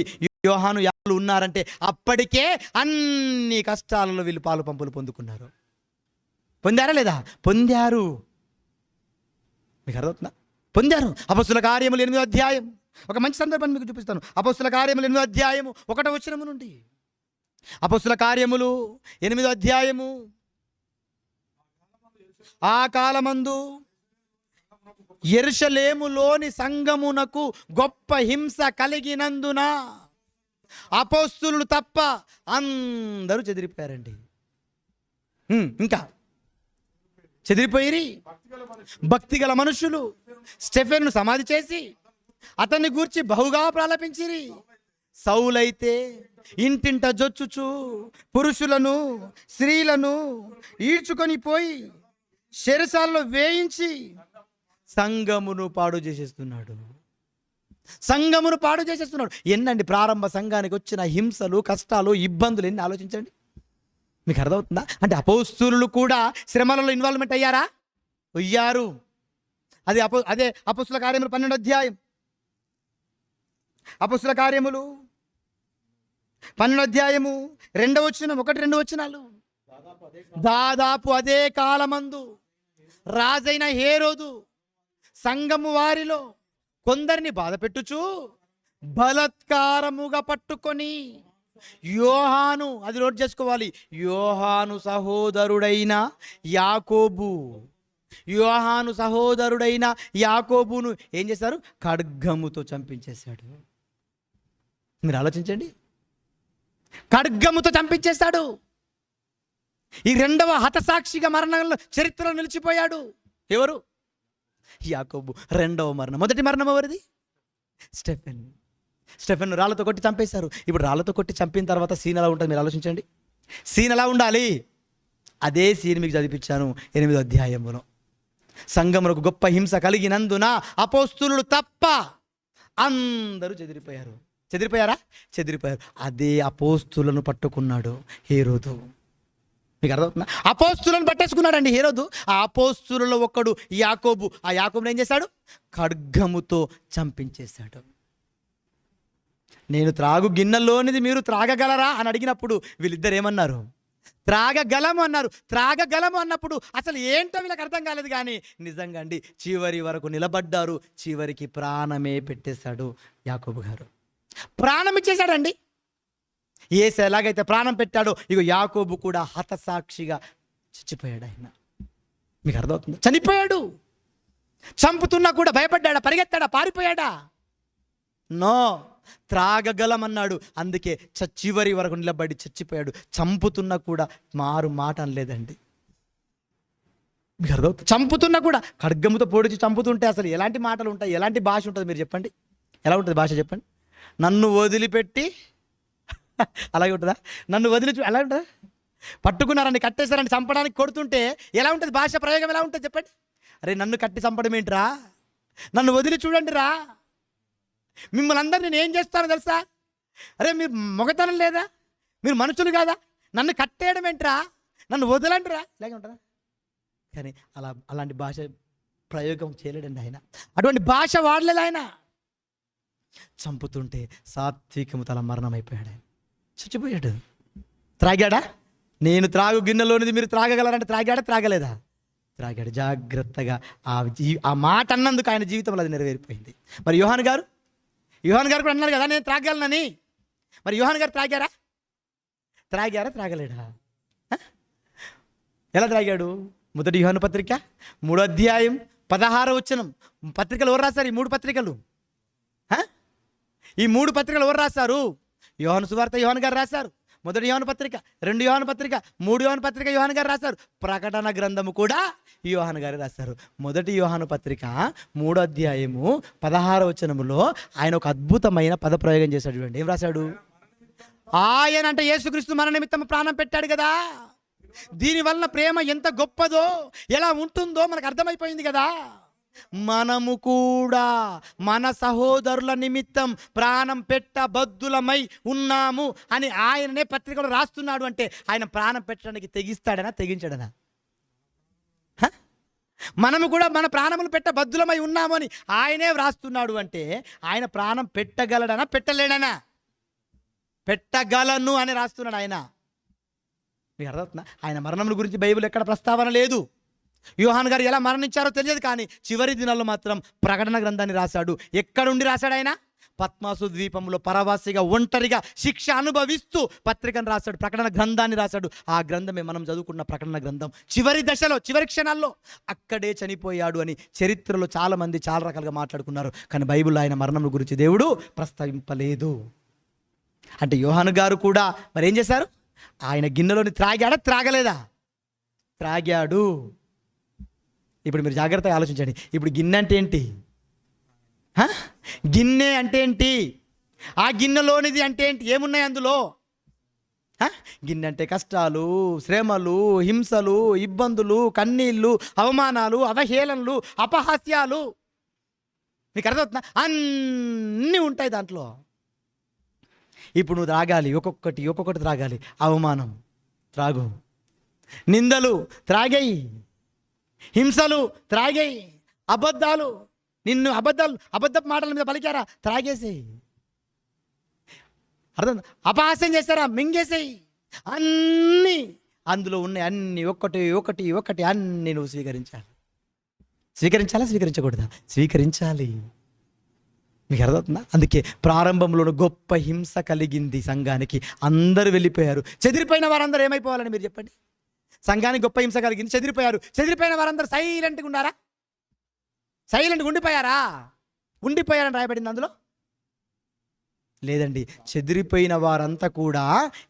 Speaker 1: యోహాను యాలు ఉన్నారంటే అప్పటికే అన్ని కష్టాలలో వీళ్ళు పాలు పంపులు పొందుకున్నారు. పొందారా లేదా? పొందారు. మీకు అర్థమవుతుందా? పొందారు. అపొస్తలుల కార్యములు 8వ అధ్యాయం ఒక మంచి సందర్భాన్ని మీకు చూపిస్తాను. అపొస్తలుల కార్యములు 8వ అధ్యాయము 1వ వచనము నుండి. అపొస్తలుల కార్యములు 8వ అధ్యాయము. ఆ కాలమందు యెరూషలేములోని సంఘమునకు గొప్ప హింస కలిగినందున అపొస్తలులు తప్ప అందరూ చెదిరిపోయారండి. ఇంకా చెదిరిపోయిరి భక్తిగల మనుషులు స్టెఫెన్ను సమాధి చేసి అతన్ని గూర్చి బహుగా ప్రలాపించిరి. సౌలైతే ఇంటింట జొచ్చుచు పురుషులను స్త్రీలను ఈడ్చుకొని పోయి చెరసాలలో వేయించి సంఘమును పాడు చేసేస్తున్నాడు. సంఘమును పాడు చేసేస్తున్నాడు. ఎన్నండి ప్రారంభ సంఘానికి వచ్చిన హింసలు, కష్టాలు, ఇబ్బందులు ఎన్ని ఆలోచించండి. మీకు అర్థమవుతుందా? అంటే అపోస్తలులు కూడా శ్రమలలో ఇన్వాల్వ్మెంట్ అయ్యారా? అయ్యారు. అదే అపోస్తుల కార్యములు 12వ అధ్యాయం. అపోస్తుల కార్యములు 12వ అధ్యాయము 2వ వచనం, 1-2 వచనాలు. దాదాపు అదే కాలమందు రాజైన హేరోదు సంఘము వారిలో కొందరిని బాధ పెట్టుచు బలత్కారముగా పట్టుకొని యోహాను, అది నోట్ చేసుకోవాలి, యోహాను సహోదరుడైన యాకోబును ఏం చేశారు? ఖడ్గముతో చంపించేశాడు. మీరు ఆలోచించండి, ఖడ్గముతో చంపించేశాడు. ఈ 2వ హతసాక్షిగా మరణంలో చరిత్రలో నిలిచిపోయాడు. ఎవరు? యాకోబు. 2వ మరణం. మొదటి మరణం ఎవరిది? స్టెఫెన్ రాళ్ళతో కొట్టి చంపేశారు. ఇప్పుడు రాళ్ళతో కొట్టి చంపిన తర్వాత సీన్ ఎలా ఉంటుంది మీరు ఆలోచించండి. సీన్ ఎలా ఉండాలి? అదే సీన్ మీకు చదివించాను 8వ అధ్యాయంలో. సంఘమునకు గొప్ప హింస కలిగినందున అపోస్తులు తప్ప అందరూ చెదిరిపోయారు. చెదిరిపోయారు. అదే అపోస్తులను పట్టుకున్నాడు హేరోదు. మీకు అర్థమవుతుందా? అపోస్తులను పట్టేసుకున్నాడండి హేరోదు. ఆ అపోస్తులలో ఒక్కడు యాకోబు. ఆ యాకోబుని ఏం చేశాడు? ఖడ్గముతో చంపించేశాడు. నేను త్రాగు గిన్నెలోనిది మీరు త్రాగగలరా అని అడిగినప్పుడు వీళ్ళిద్దరు ఏమన్నారు? త్రాగగలము అన్నారు. త్రాగగలము అన్నప్పుడు అసలు ఏంటో వీళ్ళకి అర్థం కాలేదు. కానీ నిజంగా అండి చివరి వరకు నిలబడ్డారు. చివరికి ప్రాణమే పెట్టేశాడు యాకోబు గారు. ప్రాణం ఇచ్చేశాడండి. యేసు ఎలాగైతే ప్రాణం పెట్టాడో ఇగో యాకోబు కూడా హతసాక్షిగా చచ్చిపోయాడు. ఆయన మీకు అర్థమవుతుంది? చనిపోయాడు. చంపుతున్నా కూడా భయపడ్డాడా? పరిగెత్తాడా? పారిపోయాడా? నో, త్రాగగలమన్నాడు. అందుకే చివరి వరకు నిలబడి చచ్చిపోయాడు. చంపుతున్నా కూడా మారు మాట అనలేదండి. మీకు అర్థమవుతుంది? చంపుతున్నా కూడా ఖడ్గముతో పొడిచి చంపుతుంటే అసలు ఎలాంటి మాటలు ఉంటాయి? ఎలాంటి భాష ఉంటుంది? మీరు చెప్పండి. ఎలా ఉంటుంది భాష చెప్పండి. నన్ను వదిలిపెట్టి అలాగే ఉంటుందా? నన్ను వదిలి ఎలా ఉంటుందా? పట్టుకున్నారని, కట్టేశారని, చంపడానికి కొడుతుంటే ఎలా ఉంటుంది భాష ప్రయోగం? ఎలా ఉంటుంది చెప్పండి. అరే నన్ను కట్టి చంపడం ఏంట్రా? నన్ను వదిలి చూడండి రా. మిమ్మల్ని అందరు నేను ఏం చేస్తానో తెలుసా? అరే మీరు మొగతనం లేదా? మీరు మనుషులు కాదా? నన్ను కట్టేయడం ఏంట్రా? నన్ను వదలండి రా. ఇలాగే ఉంటుందా? కానీ అలాంటి భాష ప్రయోగం చేయలేడండి ఆయన. అటువంటి భాష వాడలేదు ఆయన. చంపుతుంటే సాత్వికము తల మరణం అయిపోయాడు. ఆయన చచ్చిపోయాడు. త్రాగాడా? నేను త్రాగు గిన్నెలోనిది మీరు త్రాగగలరంటే త్రాగాడా? త్రాగలేదా? త్రాగాడు. జాగ్రత్తగా ఆ మాట అన్నందుకు ఆయన జీవితంలో అది నెరవేరిపోయింది. మరి యోహాను గారు కూడా అన్నారు కదా నేను త్రాగలనని. మరి యోహాను గారు త్రాగారా? త్రాగలేడా? ఎలా త్రాగాడు? మొదటి యోహాను పత్రిక 3వ అధ్యాయం 16వ వచనం. పత్రికలు ఎవరు రాశారు? ఈ 3 పత్రికలు. ఈ 3 పత్రికలు ఎవరు రాశారు? యోహాను సువార్త యోహాను గారు రాశారు. మొదటి యోహాను పత్రిక, 2 యోహాను పత్రిక, 3 యోహాను పత్రిక యోహాను గారు రాశారు. ప్రకటన గ్రంథము కూడా యోహాను గారు రాశారు. మొదటి యోహాను పత్రిక 3వ అధ్యాయము 16వ వచనములో ఆయన ఒక అద్భుతమైన పదప్రయోగం చేశాడు. చూడండి ఏం రాశాడు? ఆయన అంటే యేసుక్రీస్తు మన నిమిత్తం ప్రాణం పెట్టాడు కదా. దీనివల్ల ప్రేమ ఎంత గొప్పదో, ఎలా ఉంటుందో మనకు అర్థమైపోయింది కదా. మనము కూడా మన సహోదరుల నిమిత్తం ప్రాణం పెట్టబద్దులమై ఉన్నాము అని ఆయననే పత్రికలో రాస్తున్నాడు. అంటే ఆయన ప్రాణం పెట్టడానికి తెగిస్తాడనా? తెగించాడనా? మనము కూడా మన ప్రాణములు పెట్టబద్దులమై ఉన్నాము అని ఆయనే వ్రాస్తున్నాడు. అంటే ఆయన ప్రాణం పెట్టగలడనా? పెట్టలేడనా? పెట్టగలను అని రాస్తున్నాడు ఆయన. మీకు అర్థమవుతుందా? ఆయన మరణం గురించి బైబిల్ ఎక్కడ ప్రస్తావన లేదు. యోహాను గారు ఎలా మరణించారో తెలియదు. కానీ చివరి దినాల్లో మాత్రం ప్రకటన గ్రంథాన్ని రాశాడు. ఎక్కడుండి రాశాడు ఆయన? పద్మాసు ద్వీపంలో పరవాసిగా ఒంటరిగా శిక్ష అనుభవిస్తూ పత్రికను రాశాడు. ప్రకటన గ్రంథాన్ని రాశాడు. ఆ గ్రంథమే మనం చదువుకున్న ప్రకటన గ్రంథం. చివరి దశలో, చివరి క్షణాల్లో అక్కడే చనిపోయాడు అని చరిత్రలో చాలామంది చాలా రకాలుగా మాట్లాడుకున్నారు. కానీ బైబిల్లో ఆయన మరణం గురించి దేవుడు ప్రస్తావింపలేదు. అంటే యోహాను గారు కూడా మరి ఏం చేశారు? ఆయన గిన్నెలోని త్రాగాడా? త్రాగలేదా? త్రాగాడు. ఇప్పుడు మీరు జాగ్రత్తగా ఆలోచించండి. ఇప్పుడు గిన్నె అంటే ఏంటి? గిన్నె అంటే ఏంటి? ఆ గిన్నెలోనిది అంటే ఏంటి? ఏమున్నాయి అందులో? గిన్నె అంటే కష్టాలు, శ్రమలు, హింసలు, ఇబ్బందులు, కన్నీళ్ళు, అవమానాలు, అవహేళనలు, అపహాస్యాలు. మీకు అర్థమవుతుందా? అన్నీ ఉంటాయి దాంట్లో. ఇప్పుడు నువ్వు త్రాగాలి, ఒక్కొక్కటి త్రాగాలి. అవమానం త్రాగు, నిందలు త్రాగేయి, హింసలు త్రాగేయి, అబద్ధాలు, నిన్ను అబద్ధపు మాటల మీద పలికారా, త్రాగేసేయి. అర్థం? అపహాస్యం చేస్తారా, మింగేసేయి. అన్నీ అందులో ఉన్నాయి. అన్నీ ఒకటి అన్నీ నువ్వు స్వీకరించాలా? స్వీకరించకూడదా? స్వీకరించాలి. మీకు అర్థమవుతుందా? అందుకే ప్రారంభంలో గొప్ప హింస కలిగింది సంఘానికి. అందరూ వెళ్ళిపోయారు. చెదిరిపోయిన వారందరూ ఏమైపోవాలని మీరు చెప్పండి? సంఘానికి గొప్ప హింస కలిగింది, చెదిరిపోయారు. చెదిరిపోయిన వారందరూ సైలెంట్గా ఉన్నారా? సైలెంట్గా ఉండిపోయారని రాయబడింది అందులో? లేదండి. చెదిరిపోయిన వారంతా కూడా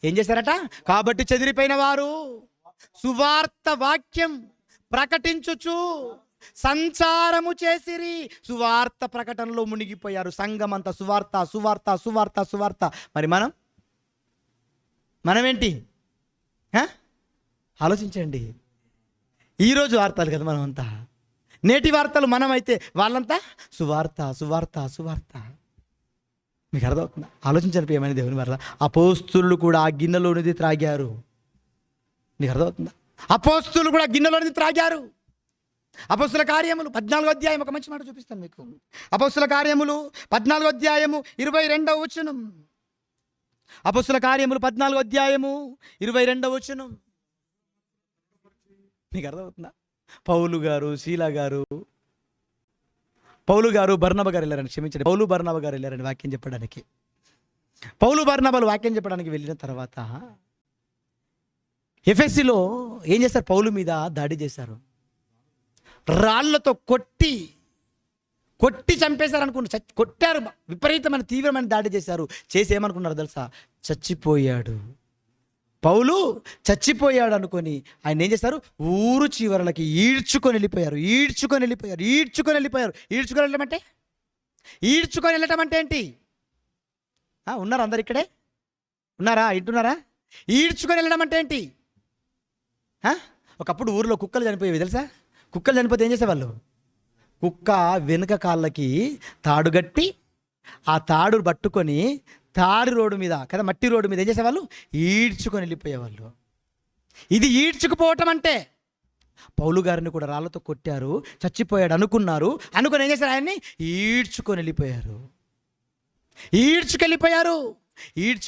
Speaker 1: ఏం చేశారట? కాబట్టి చెదిరిపోయిన వారు సువార్త వాక్యం ప్రకటించుచు సంచారము చేసిరి. సువార్త ప్రకటనలో మునిగిపోయారు. సంఘం అంతా సువార్త. మరి మనమేంటి? ఆలోచించండి. ఈరోజు వార్తలు కదా మనమంతా. నేటి వార్తలు మనమైతే వాళ్ళంతా సువార్త. మీకు అర్థమవుతుందా? ఆలోచించండి ప్రియమైన దేవుని వల్ల. అపోస్తులు కూడా ఆ గిన్నెలోనిది త్రాగారు. మీకు అర్థమవుతుందా? అపోస్తులు కూడా గిన్నెలోనిది త్రాగారు. అపోస్తుల కార్యములు 14వ అధ్యాయం, ఒక మంచి మాట చూపిస్తాను మీకు. అపోస్తుల కార్యములు 14వ అధ్యాయము 22వ వచనం. అపోస్తుల కార్యములు 14వ అధ్యాయము 22వ వచనం. మీకు అర్థమవుతుందా? పౌలు గారు బర్నబ గారు వెళ్ళారని, క్షమించండి, పౌలు బర్నబ గారు వెళ్ళారని వాక్యం చెప్పడానికి. పౌలు బర్నబలు వాక్యం చెప్పడానికి వెళ్ళిన తర్వాత ఎఫెసీలో ఏం చేస్తారు? పౌలు మీద దాడి చేశారు. రాళ్లతో కొట్టి చంపేశారు అనుకున్నారు. కొట్టారు, విపరీతమైన తీవ్రమైన దాడి చేశారు. చేసి ఏమనుకున్నారు తెలుసా? చచ్చిపోయాడు, పౌలు చచ్చిపోయాడు అనుకొని ఆయన ఏం చేస్తారు? ఊరు చివరలకి ఈడ్చుకొని వెళ్ళిపోయారు. ఈడ్చుకొని వెళ్ళటం అంటే ఏంటి? ఉన్నారు అందరు ఇక్కడే? ఉన్నారా? ఇంటున్నారా? ఈడ్చుకొని వెళ్ళడం అంటే ఏంటి? ఒకప్పుడు ఊరిలో కుక్కలు చనిపోయేవి తెలుసా? కుక్కలు చనిపోతే ఏం చేసేవాళ్ళు? కుక్క వెనుక కాళ్ళకి తాడు కట్టి ఆ తాడు పట్టుకొని తాడు రోడ్డు మీద కదా, మట్టి రోడ్డు మీద ఏం చేసేవాళ్ళు? ఈడ్చుకొని వెళ్ళిపోయేవాళ్ళు. ఇది ఈడ్చుకుపోవటం అంటే. పౌలు గారిని కూడా రాళ్ళతో కొట్టారు, చచ్చిపోయాడు అనుకుని ఏం చేశారు? ఆయన్ని ఈడ్చుకొని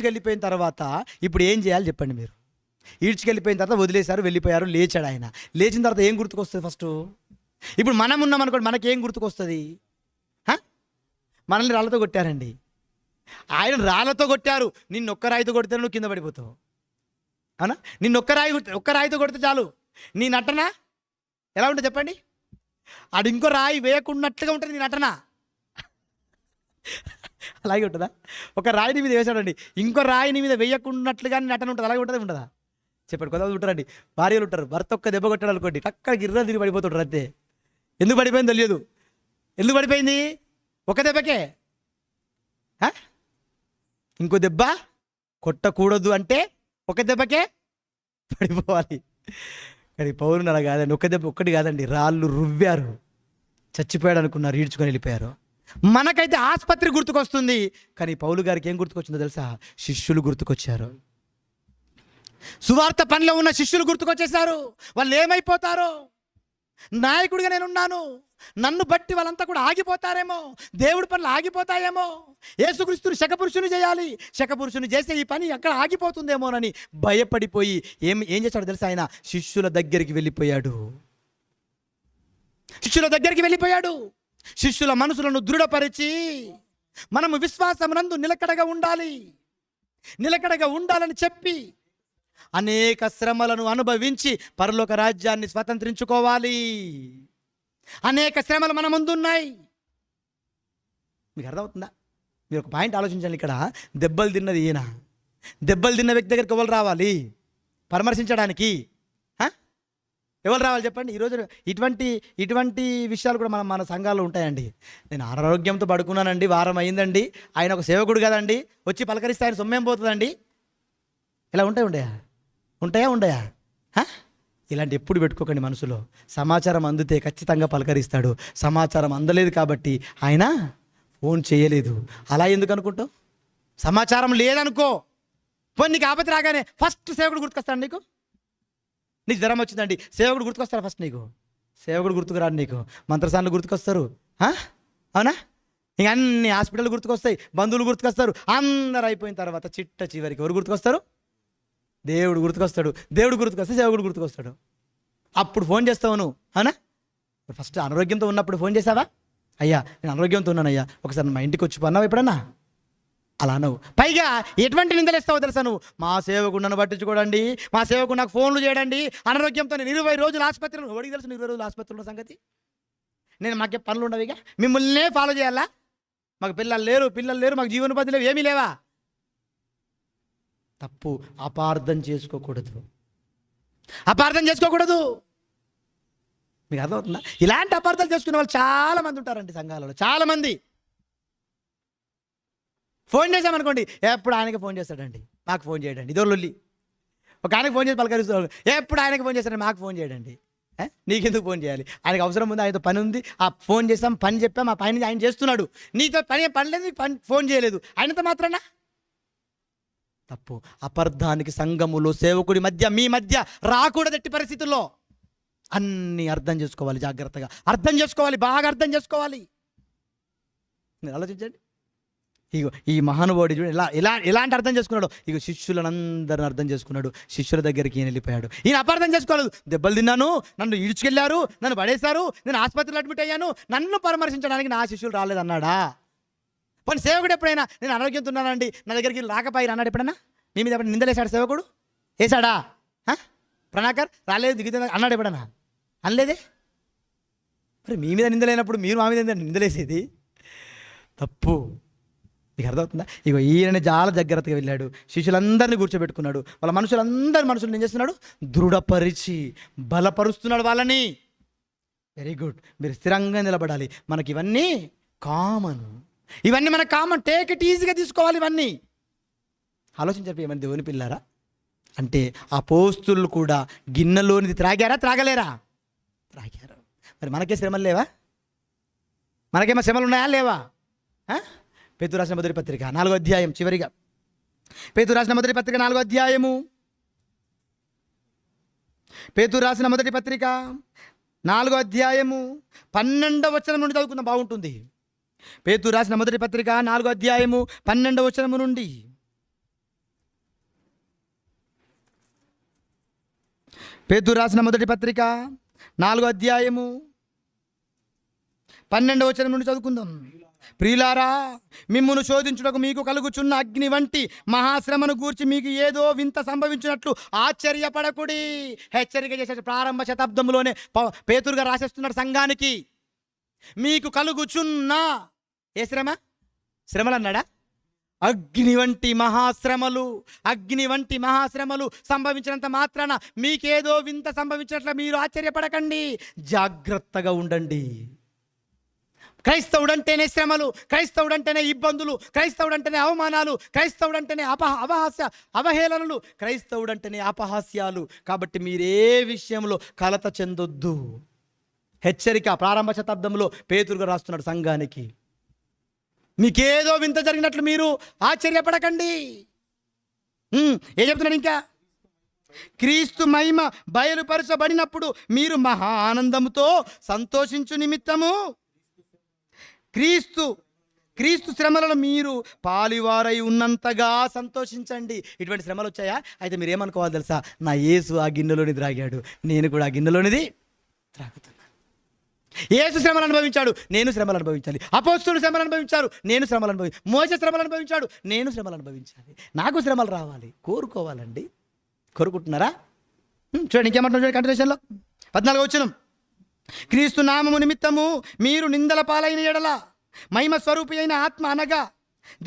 Speaker 1: వెళ్ళిపోయిన తర్వాత ఇప్పుడు ఏం చేయాలి చెప్పండి మీరు? ఈడ్చుకెళ్ళిపోయిన తర్వాత వదిలేశారు, వెళ్ళిపోయారు. లేచాడు ఆయన. లేచిన తర్వాత ఏం గుర్తుకొస్తుంది? ఫస్ట్ ఇప్పుడు మనం ఉన్నాం అనుకోండి, మనకేం గుర్తుకొస్తుంది? మనల్ని రాళ్ళతో కొట్టారండి. ఆయన రాళ్ళతో కొట్టారు. నిన్ను ఒక్క రాయితో కొడితే నువ్వు కింద పడిపోతావు. అవునా? నిన్ను ఒక్క రాయితో కొడితే చాలు. నీ నటన ఎలా ఉంటుంది చెప్పండి? అది ఇంకో రాయి వేయకున్నట్లుగా ఉంటుంది నీ నటన. అలాగే ఉంటుందా? ఒక రాయిని మీద వేసాడండి, ఇంకో రాయిని మీద వేయకున్నట్లుగా నటన ఉంటుంది. అలాగే ఉంటుంది, ఉంటుందా? చెప్పండి. కొంతమంది ఉంటారండి, భార్యలు ఉంటారు, భర్త ఒక్క దెబ్బ కొట్టాడు అనుకోండి, టక్క గిర్ర తిరిగి పడిపోతుంటారు అంతే. ఎందుకు పడిపోయింది తెలియదు. ఎందుకు పడిపోయింది? ఒక దెబ్బకే. ఇంకో దెబ్బ కొట్టకూడదు అంటే ఒక దెబ్బకే పడిపోవాలి. కానీ పౌరుని అలా కాదండి. ఒక్కటి కాదండి, రాళ్ళు రువ్వారు. చచ్చిపోయాడు అనుకున్నారు, ఈడ్చుకొని వెళ్ళిపోయారు. మనకైతే ఆసుపత్రి గుర్తుకొస్తుంది, కానీ పౌలు గారికి ఏం గుర్తుకొచ్చిందో తెలుసా? శిష్యులు గుర్తుకొచ్చారు. సువార్త పనిలో ఉన్న శిష్యులు గుర్తుకొచ్చేశారు. వాళ్ళు ఏమైపోతారో, నాయకుడిగా నేనున్నాను, నన్ను బట్టి వాళ్ళంతా కూడా ఆగిపోతారేమో, దేవుడి పనులు ఆగిపోతాయేమో, యేసుక్రీస్తుని శకపురుషుని చేయాలి, శకపురుషుని చేసే ఈ పని ఎక్కడ ఆగిపోతుందేమోనని భయపడిపోయి ఏం చేశాడు తెలుసా? ఆయన శిష్యుల దగ్గరికి వెళ్ళిపోయాడు. శిష్యుల మనసులను దృఢపరిచి మనము విశ్వాసమునందు నిలకడగా ఉండాలని చెప్పి అనేక శ్రమలను అనుభవించి పరలోక రాజ్యాన్ని స్వతంత్రించుకోవాలి. అనేక శ్రమలు మన ముందున్నాయి. మీకు అర్థమవుతుందా? మీరు ఒక పాయింట్ ఆలోచించండి. ఇక్కడ దెబ్బలు తిన్నది ఈయన. దెబ్బలు తిన్న వ్యక్తి దగ్గరికి ఎవరు రావాలి పరామర్శించడానికి? ఎవరు రావాలి చెప్పండి? ఈరోజు ఇటువంటి ఇటువంటి విషయాలు కూడా మన సంఘాల్లో ఉంటాయండి. నేను అనారోగ్యంతో పడుకున్నానండి, వారం అయిందండి, ఆయన ఒక సేవకుడు కదండి, వచ్చి పలకరిస్తే ఆయన సొమ్మేం పోతుందండి. ఇలా ఉంటాయా? ఇలాంటి ఎప్పుడు పెట్టుకోకండి మనసులో. సమాచారం అందితే ఖచ్చితంగా పలకరిస్తాడు. సమాచారం అందలేదు కాబట్టి ఆయన ఫోన్ చేయలేదు. అలా ఎందుకు అనుకుంటావు? సమాచారం లేదనుకో, పోనీ నీకు ఆపత్తి రాగానే ఫస్ట్ సేవకుడు గుర్తుకొస్తాడు నీకు. నీకు జ్వరం వచ్చిందండి, సేవకుడు గుర్తుకొస్తాడు ఫస్ట్ నీకు. సేవకుడు గుర్తుకురాడు నీకు, మంత్రసానులు గుర్తుకొస్తారు. అవునా? ఇంక అన్ని హాస్పిటల్ గుర్తుకొస్తాయి, బంధువులు గుర్తుకొస్తారు. అందరు అయిపోయిన తర్వాత చిట్ట చివరికి ఎవరు గుర్తుకొస్తారు? దేవుడు గుర్తుకొస్తాడు. దేవుడు గుర్తుకొస్తే సేవకుడు గుర్తుకొస్తాడు. అప్పుడు ఫోన్ చేస్తావు నువ్వు. అవునా? ఫస్ట్ అనారోగ్యంతో ఉన్నప్పుడు ఫోన్ చేసావా? అయ్యా నేను అనారోగ్యంతో ఉన్నానయ్యా, ఒకసారి మా ఇంటికి వచ్చి పన్నావు ఎప్పుడన్నా? అలా నువ్వు పైగా ఎటువంటి నిందలేస్తావో తెలుసా నువ్వు? మా సేవకుడు నన్ను పట్టించుకోడండి, మా సేవకుడు నాకు ఫోన్లు చేయడండి, అనారోగ్యంతో నేను 20 రోజులు ఆసుపత్రిలో. ఎవరికి తెలుసు 20 రోజులు ఆసుపత్రిలో సంగతి? నేను మాకే పనులు ఉండవు, ఇక మిమ్మల్నే ఫాలో చేయాలా? మాకు పిల్లలు లేరు, మాకు జీవనోపాధి లేవు, ఏమీ లేవా? తప్పు. అపార్థం చేసుకోకూడదు. మీకు అర్థమవుతుందా? ఇలాంటి అపార్థాలు చేసుకునే వాళ్ళు చాలామంది ఉంటారండి సంఘాలలో. చాలామంది ఫోన్ చేసామనుకోండి, ఎప్పుడు ఆయనకి ఫోన్ చేస్తాడండి, మాకు ఫోన్ చేయడండి. ఇదో లొల్లి. ఒక ఆయనకు ఫోన్ చేసి పలకరిస్తాడు, ఎప్పుడు ఆయనకి ఫోన్ చేస్తాడు, మాకు ఫోన్ చేయడండి. నీకెందుకు ఫోన్ చేయాలి? ఆయనకు అవసరం ఉంది, ఆయనతో పని ఉంది, ఆ ఫోన్ చేస్తాం, పని చెప్పాం, ఆ పని ఆయన చేస్తున్నాడు. నీతో పని లేదు, ఫోన్ చేయలేదు, ఆయనతో మాత్రానా? తప్పు. అపార్థానికి సంఘములో సేవకుడి మధ్య, మీ మధ్య రాకూడదు ఎట్టి పరిస్థితుల్లో. అన్నీ అర్థం చేసుకోవాలి, జాగ్రత్తగా అర్థం చేసుకోవాలి, బాగా అర్థం చేసుకోవాలి. మీరు ఆలోచించండి. ఇగో ఈ మహానుభావుడు చూడు ఎలాంటి అర్థం చేసుకున్నాడు. ఇగో శిష్యులందరిని అర్థం చేసుకున్నాడు. శిష్యుల దగ్గరికి ఈయన వెళ్ళిపోయాడు. ఈయన అపార్థం చేసుకోలేదు. దెబ్బలు తిన్నాను, నన్ను ఈడ్చుకెళ్ళారు, నన్ను పడేశారు, నేను ఆసుపత్రిలో అడ్మిట్ అయ్యాను, నన్ను పరామర్శించడానికి నా శిష్యులు రాలేదన్నాడా? పోనీ సేవకుడు ఎప్పుడైనా నేను ఆరోగ్యంతో ఉన్నానండి, నా దగ్గరికి రాకపోయి అన్నాడు ఎప్పుడైనా? నీ మీద ఎప్పుడైనా నిందలేశాడు సేవకుడు? వేశాడా? ప్రణాకర్ రాలేదు దిగుతుంది అన్నాడు ఎప్పుడన్నా? అనలేదే. మరి మీ మీద నిందలేనప్పుడు మీరు మా మీద నిందలేసేది తప్పు. నీకు అర్థమవుతుందా? ఇగో ఈయనని చాలా జాగ్రత్తగా వెళ్ళాడు, శిష్యులందరినీ కూర్చోబెట్టుకున్నాడు. వాళ్ళ మనుషులు ఏం చేస్తున్నాడు? దృఢపరిచి బలపరుస్తున్నాడు వాళ్ళని. Very good. మీరు స్థిరంగా నిలబడాలి. మనకి ఇవన్నీ కామన్, మనకు కామన్. టేక్ ఇట్ ఈజీగా తీసుకోవాలి ఇవన్నీ. ఆలోచించారు ఏమని దేవుని పిల్లారా? అంటే అపోస్తులు కూడా గిన్నెలోనిది త్రాగారా, త్రాగలేరా? త్రాగారు. మరి మనకే శ్రమలు లేవా? మనకేమో శ్రమలు ఉన్నాయా లేవా? పేతురు రాసిన మొదటి పత్రిక 4వ అధ్యాయం చివరిగా, పేతురు రాసిన మొదటి పత్రిక 4వ అధ్యాయము, పేతురు రాసిన మొదటి పత్రిక 4వ అధ్యాయము 12వ వచనం నుండి చదువుకున్న బాగుంటుంది. పేతురు రాసిన మొదటి పత్రిక 4వ అధ్యాయము 12వ వచనము నుండి. పేతురు రాసిన మొదటి పత్రిక 4వ అధ్యాయము 12వ వచనం నుండి చదువుకుందాం. ప్రియులారా, మిమ్మును శోధించుటకు మీకు కలుగుచున్న అగ్ని వంటి మహాశ్రమను గూర్చి మీకు ఏదో వింత సంభవించినట్లు ఆశ్చర్యపడకుడి. హెచ్చరిక చేసే ప్రారంభ శతాబ్దంలోనే పేతురుగా రాసేస్తున్నాడు సంఘానికి. మీకు కలుగుచున్న ఏ శ్రమలు అన్నాడా? అగ్ని వంటి మహాశ్రమలు సంభవించినంత మాత్రాన మీకేదో వింత సంభవించినట్లు మీరు ఆశ్చర్యపడకండి, జాగ్రత్తగా ఉండండి. క్రైస్తవుడంటేనే శ్రమలు, క్రైస్తవుడంటేనే ఇబ్బందులు, క్రైస్తవుడంటేనే అవమానాలు, క్రైస్తవుడంటేనే అవహేళనలు, క్రైస్తవుడంటేనే అపహాస్యాలు. కాబట్టి మీరే విషయంలో కలత చెందొద్దు. హెచ్చరిక ప్రారంభ శతాబ్దంలో పేతురుగా రాస్తున్నాడు సంఘానికి. మీకేదో వింత జరిగినట్లు మీరు ఆశ్చర్యపడకండి. ఏం చెప్తున్నాడు ఇంకా? క్రీస్తు మహిమ బయలుపరచబడినప్పుడు మీరు మహా ఆనందముతో సంతోషించు నిమిత్తము క్రీస్తు శ్రమలను మీరు పాలివారై ఉన్నంతగా సంతోషించండి. ఇటువంటి శ్రమలు వచ్చాయా? అయితే మీరు ఏమనుకోవాలి తెలుసా? నా యేసు ఆ గిన్నెలోనిది త్రాగాడు, నేను కూడా ఆ గిన్నెలోనిది త్రాగుతున్నాను. యేసు శ్రమలు అనుభవించాడు, నేను శ్రమలు అనుభవించాలి. అపోస్తలులు శ్రమలు అనుభవించారు, నేను శ్రమలు మోసే శ్రమలు అనుభవించాడు, నేను శ్రమలు అనుభవించాలి. నాకు శ్రమలు రావాలి, కోరుకోవాలండి. కోరుకుంటున్నారా? చూడండి ఇంకేమంటున్నా, చూడండి కంటిన్యూషన్లో 14వ వచనం. క్రీస్తు నామము నిమిత్తము మీరు నిందల పాలైన ఎడల మహిమ స్వరూపి అయిన ఆత్మ అనగా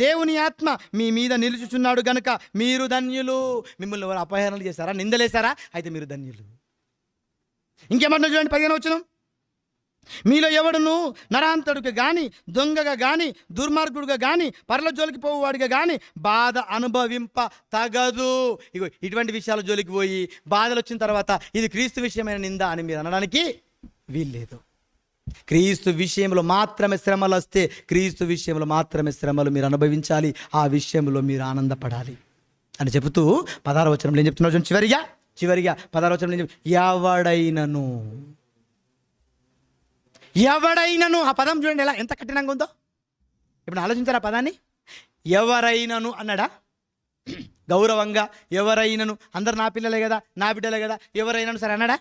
Speaker 1: దేవుని ఆత్మ మీ మీద నిలుచుచున్నాడు గనుక మీరు ధన్యులు. మిమ్మల్ని ఎవరు అపహరణలు చేశారా, నిందలేశారా? అయితే మీరు ధన్యులు. ఇంకేమన్నా చూడండి 15వ వచనం. మీలో ఎవడును నరాంతడుగా కానీ, దొంగగా కానీ, దుర్మార్గుడుగా కానీ, పరల జోలికి పోవాడిగా కానీ బాధ అనుభవింప తగదు. ఇగో ఇటువంటి విషయాల జోలికి పోయి బాధలు వచ్చిన తర్వాత ఇది క్రీస్తు విషయమైన నింద అని మీరు అనడానికి వీల్లేదు. క్రీస్తు విషయంలో మాత్రమే శ్రమలు వస్తే, క్రీస్తు విషయంలో మాత్రమే శ్రమలు మీరు అనుభవించాలి, ఆ విషయంలో మీరు ఆనందపడాలి అని చెబుతూ 16వ వచనంలో ఏం చెప్తున్నారు చూడండి. చివరిగా 16వ వచనంలో ఏం ఎవడైనను, ఆ పదం చూడండి ఎలా ఎంత కఠినంగా ఉందో. ఇప్పుడు ఆలోచించారు ఆ పదాన్ని. ఎవరైనను అన్నాడా? గౌరవంగా ఎవరైనను, అందరు నా పిల్లలే కదా, నా బిడ్డలే కదా, ఎవరైనాను సరే అన్నాడా?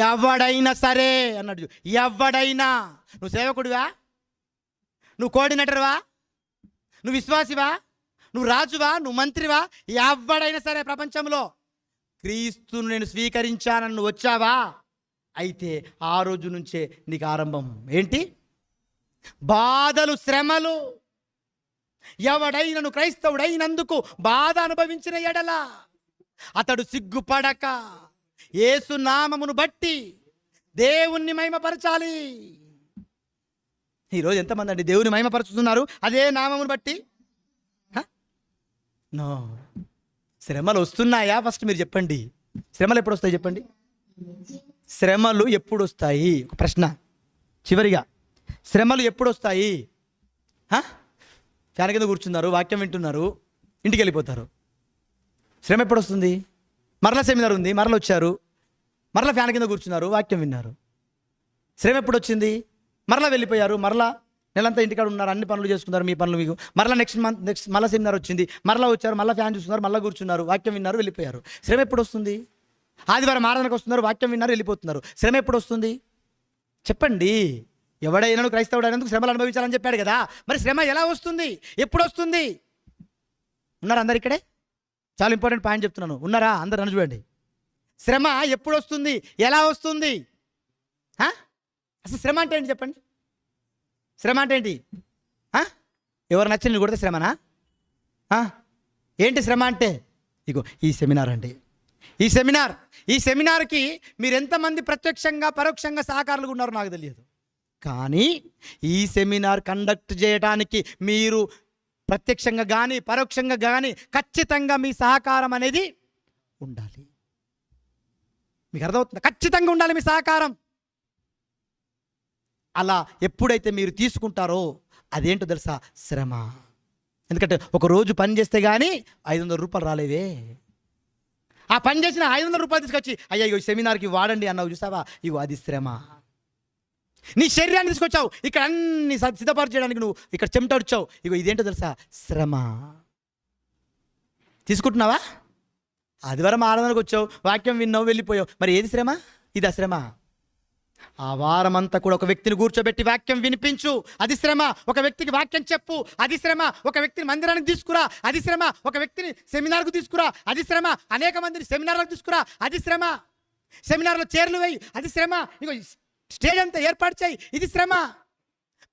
Speaker 1: ఎవడైనా సరే అన్నాడు. ఎవడైనా. నువ్వు సేవకుడివా, నువ్వు కోఆర్డినేటర్వా, నువ్వు విశ్వాసివా, నువ్వు రాజువా, నువ్వు మంత్రివా, ఎవడైనా సరే ప్రపంచంలో క్రీస్తును నేను స్వీకరించానని నువ్వు వచ్చావా, అయితే ఆ రోజు నుంచే నీకు ఆరంభం ఏంటి? బాధలు, శ్రమలు. ఎవడైనను క్రైస్తవుడైనందుకు బాధ అనుభవించిన ఎడల అతడు సిగ్గుపడక యేసు నామమును బట్టి దేవుణ్ణి మహిమపరచాలి. ఈరోజు ఎంతమంది అండి దేవుని మహిమపరుచుతున్నారు అదే నామమును బట్టి? నో. శ్రమలు వస్తున్నాయా? ఫస్ట్ మీరు చెప్పండి, శ్రమలు ఎప్పుడు వస్తాయి చెప్పండి. శ్రమలు ఎప్పుడు వస్తాయి? ఒక ప్రశ్న. చివరిగా శ్రమలు ఎప్పుడు వస్తాయి? ఫ్యాన్ కింద కూర్చున్నారు, వాక్యం వింటున్నారు, ఇంటికి వెళ్ళిపోతారు. శ్రమ ఎప్పుడు వస్తుంది? మరలా సెమినార్ ఉంది, మరలా వచ్చారు, మరలా ఫ్యాన్ కింద కూర్చున్నారు, వాక్యం విన్నారు. శ్రమ ఎప్పుడు వచ్చింది? మరలా వెళ్ళిపోయారు, మరలా నెలంతా ఇంటికాడ ఉన్నారు, అన్ని పనులు చేసుకున్నారు, మీ పనులు మీకు. మరలా నెక్స్ట్ మళ్ళీ సెమినార్ వచ్చింది, మరలా వచ్చారు, మళ్ళీ ఫ్యాన్ చూస్తున్నారు, మళ్ళీ కూర్చున్నారు, వాక్యం విన్నారు, వెళ్ళిపోయారు. శ్రమ ఎప్పుడు వస్తుంది? ఆదివారం ఆరాధనకు వస్తున్నారు, వాక్యం విన్నారు, వెళ్ళిపోతున్నారు. శ్రమ ఎప్పుడు వస్తుంది చెప్పండి. ఎవడైనా క్రైస్తవుడైనందుకు శ్రమలు అనుభవించాలని చెప్పాడు కదా, మరి శ్రమ ఎలా వస్తుంది, ఎప్పుడు వస్తుంది? ఉన్నారు అందరు ఇక్కడే? చాలా ఇంపార్టెంట్ పాయింట్ చెప్తున్నాను, ఉన్నారా అందరు? నన్ను చూడండి. శ్రమ ఎప్పుడు వస్తుంది, ఎలా వస్తుంది? అసలు శ్రమ అంటే ఏంటి చెప్పండి? శ్రమ అంటే ఏంటి? ఎవరు నచ్చిన కొడితే శ్రమనా? ఏంటి శ్రమ అంటే? ఇగో ఈ సెమినార్ అండి. ఈ సెమినార్కి మీరు ఎంతమంది ప్రత్యక్షంగా పరోక్షంగా సహకారులు ఉన్నారో నాకు తెలియదు, కానీ ఈ సెమినార్ కండక్ట్ చేయడానికి మీరు ప్రత్యక్షంగా కానీ పరోక్షంగా కానీ ఖచ్చితంగా మీ సహకారం అనేది ఉండాలి. మీకు అర్థమవుతుంది? ఖచ్చితంగా ఉండాలి మీ సహకారం. అలా ఎప్పుడైతే మీరు తీసుకుంటారో అదేంటో తెలుసా? శ్రమ. ఎందుకంటే ఒక రోజు పని చేస్తే కానీ 500 రూపాయలు రాలేవే. ఆ పని చేసిన 500 రూపాయలు తీసుకొచ్చి అయ్యో సెమినార్కి వాడండి అన్నావు చూసావా, ఇగో అది శ్రమ. నీ శరీరాన్ని తీసుకొచ్చావు, ఇక్కడ అన్ని సిద్ధపరచడానికి నువ్వు ఇక్కడ చెమటొచ్చావు, ఇగో ఇదేంటో తెలుసా? శ్రమ. తీసుకుంటున్నావా? ఆదివారం ఆరాధనకు వచ్చావు, వాక్యం విన్నావు, వెళ్ళిపోయావు, మరి ఏది శ్రమ? ఇది శ్రమ. ఆ వారం అంతా కూడా ఒక వ్యక్తిని కూర్చోబెట్టి వాక్యం వినిపించు, అది శ్రమ. ఒక వ్యక్తికి వాక్యం చెప్పు, అది శ్రమ. ఒక వ్యక్తిని మందిరానికి తీసుకురా, అది శ్రమ. ఒక వ్యక్తిని సెమినార్కు తీసుకురా, అది శ్రమ. అనేక మందిని సెమినార్లకు తీసుకురా, అది శ్రమ. సెమినార్లో చైర్లు వేయి, అది శ్రమ. ఇగో స్టేజ్ అంతా ఏర్పాటు చేయి, ఇది శ్రమ.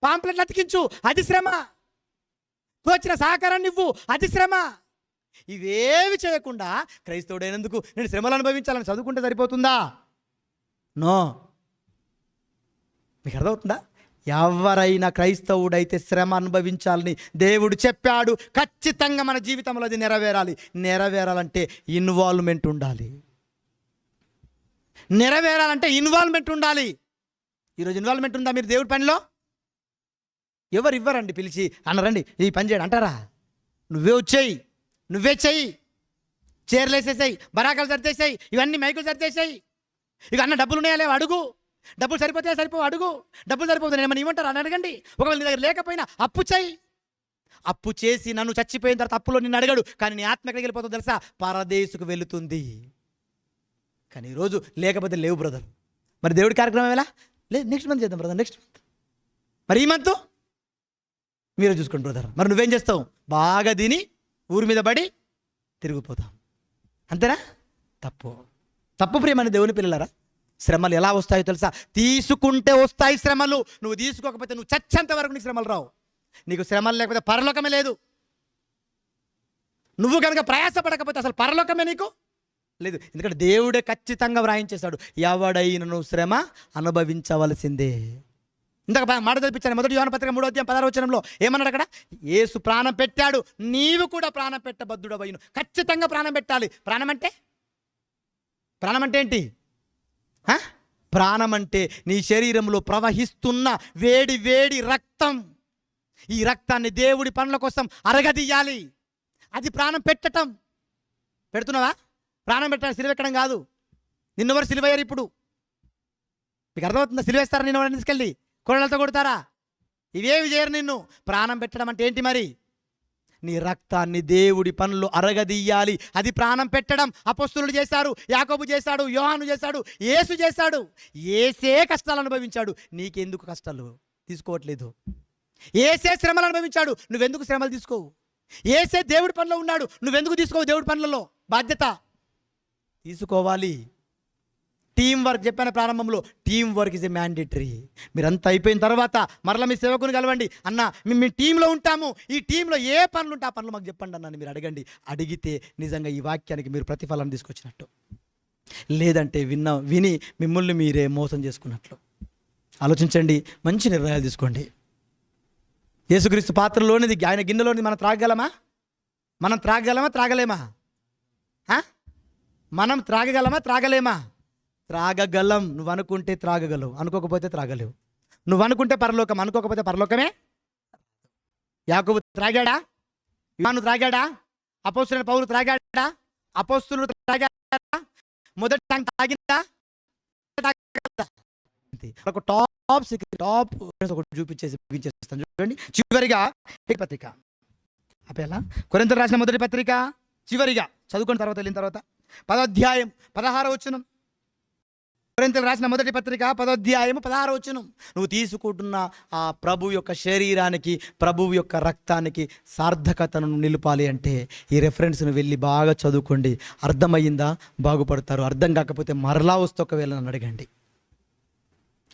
Speaker 1: పాంప్లెట్లు అతికించు, అది శ్రమ. తోచిన సహకారాన్ని ఇవ్వు, అది శ్రమ. ఇవేవి చేయకుండా క్రైస్తవుడైనందుకు నేను శ్రమలు అనుభవించాలని చదువుకుంటే సరిపోతుందా? నో. మీకు అర్థమవుతుందా? ఎవరైనా క్రైస్తవుడైతే శ్రమ అనుభవించాలని దేవుడు చెప్పాడు. ఖచ్చితంగా మన జీవితంలో అది నెరవేరాలంటే ఇన్వాల్వ్మెంట్ ఉండాలి. ఇన్వాల్వ్మెంట్ ఉండాలి. ఈరోజు ఇన్వాల్వ్మెంట్ ఉందా మీరు దేవుడి పనిలో? ఎవరు ఇవ్వరండి, పిలిచి అన్నారండి ఈ పని చేయడం అంటారా? నువ్వే చెయ్యి. చీరలు వేసేసాయి, బరాకాలు సరిచేసాయి, ఇవన్నీ మైకులు సరిచేసాయి. ఇక అన్న డబ్బులు ఉన్నాయా లేవు అడుగు, డబ్బులు సరిపోతే సరిపో అడుగు, డబ్బులు సరిపోతుంది ఏమన్నా ఇవ్వమంటారు అని అడగండి. ఒకవేళ నీ దగ్గర లేకపోయినా అప్పు చేయి. అప్పు చేసి నన్ను చచ్చిపోయిన తర్వాత అప్పులో నిన్ను అడగడు, కానీ నీ ఆత్మ ఎక్కడికి వెళ్ళిపోతుందో తెలుసా? పరదేశుకు వెళుతుంది. కానీ ఈరోజు లేకపోతే లేవు బ్రదర్. మరి దేవుడి కార్యక్రమం ఎలా? లేదు, నెక్స్ట్ మంత్ చేద్దాం బ్రదర్, నెక్స్ట్ మంత్. మరి ఈ మంత్ మీరే చూసుకోండి బ్రదర్. మరి నువ్వేం చేస్తావు? బాగా తిని ఊరి మీద పడి తిరిగిపోతాం, అంతేనా? తప్పు ప్రియమైన దేవుని పిల్లలారా. శ్రమలు ఎలా వస్తాయో తెలుసా? తీసుకుంటే వస్తాయి శ్రమలు. నువ్వు తీసుకోకపోతే నువ్వు చచ్చేంత వరకు నీకు శ్రమలు రావు. నీకు శ్రమలు లేకపోతే పరలోకమే లేదు. నువ్వు కనుక ప్రయాసపడకపోతే అసలు పరలోకమే నీకు లేదు, ఎందుకంటే దేవుడే ఖచ్చితంగా వ్రాయించేశాడు, ఎవడైనను శ్రమ అనుభవించవలసిందే. ఇందాక మాట చదివించాను, 1 యోహాను పత్రిక 3:16 ఏమన్నాడు అక్కడ? యేసు ప్రాణం పెట్టాడు, నీవు కూడా ప్రాణం పెట్టబద్దుడవైను. ఖచ్చితంగా ప్రాణం పెట్టాలి. ప్రాణం అంటే ఏంటి? ప్రాణం అంటే నీ శరీరంలో ప్రవహిస్తున్న వేడి వేడి రక్తం. ఈ రక్తాన్ని దేవుడి పనుల కోసం అరగదీయాలి. అది ప్రాణం పెట్టటం. పెడుతున్నావా? ప్రాణం పెట్టాలి, సిలువెక్కడం కాదు. నిన్నెవరు సిలువయ్యారు? ఇప్పుడు మీకు అర్థమవుతుందా? సిలువేస్తారా నిన్నెవరు? తీసుకెళ్ళి కొడలతో కొడతారా? ఇవేవి చేయరు నిన్ను. ప్రాణం పెట్టడం అంటే ఏంటి మరి? నీ రక్తాన్ని దేవుడి పనులు అరగదీయాలి. అది ప్రాణం పెట్టడం. అపొస్తలులు చేశారు, యాకోబు చేశాడు, యోహాను చేశాడు, యేసు చేశాడు. యేసే కష్టాలు అనుభవించాడు. నీకెందుకు కష్టాలు తీసుకోవట్లేదు? యేసే శ్రమలు అనుభవించాడు, నువ్వెందుకు శ్రమలు తీసుకోవు? యేసే దేవుడి పనిలో ఉన్నాడు, నువ్వెందుకు తీసుకోవు? దేవుడి పనులలో బాధ్యత తీసుకోవాలి. టీం వర్క్ చెప్పాను ప్రారంభంలో, team work is a mandatory. మీరంతా అయిపోయిన తర్వాత మరలా మీ సేవకుని కలవండి. అన్న మేము మీ టీంలో ఉంటాము, ఈ టీంలో ఏ పనులు ఉంటే ఆ పనులు మాకు చెప్పండి అన్న మీరు అడగండి. అడిగితే నిజంగా ఈ వాక్యానికి మీరు ప్రతిఫలం తీసుకొచ్చినట్టు. లేదంటే విని మిమ్మల్ని మీరే మోసం చేసుకున్నట్లు. ఆలోచించండి, మంచి నిర్ణయాలు తీసుకోండి. యేసుక్రీస్తు పాత్రలోనిది, ఆయన గిన్నెలోనిది మనం త్రాగగలమా? త్రాగలేమా? మనం త్రాగలేమా? త్రాగగలం. నువ్వు అనుకుంటే త్రాగగలవు, అనుకోకపోతే త్రాగలేవు. నువ్వు అనుకుంటే పరలోకం, అనుకోకపోతే పరలోకమే. యాకోబు త్రాగాడా? యోహాను త్రాగాడా? అపోస్తలుడైన పౌలు త్రాగాడా? అపోస్తలులు త్రాగాడా? మొదటి తాగిందా? ఒక టాప్ సీక్రెట్, టాప్ ఒకటి చూపించేసి ముగించేస్తాను చూడండి. చివరిగా పత్రిక అపేలా కొరింథీయులకు రాసిన మొదటి పత్రిక చివరిగా చదువుకున్న తర్వాత వెళ్ళిన తర్వాత 10వ అధ్యాయం 16వ వచనం. కొరింథీయులకు రాసిన మొదటి పత్రిక 10వ అధ్యాయం 16వ వచనం. నువ్వు తీసుకుంటున్న ఆ ప్రభు యొక్క శరీరానికి, ప్రభువు యొక్క రక్తానికి సార్థకతను నిలపాలి అంటే ఈ రెఫరెన్స్ను వెళ్ళి బాగా చదువుకోండి. అర్థమయ్యిందా? బాగుపడతారు. అర్థం కాకపోతే మరలా వస్తే ఒకవేళ నన్ను అడగండి.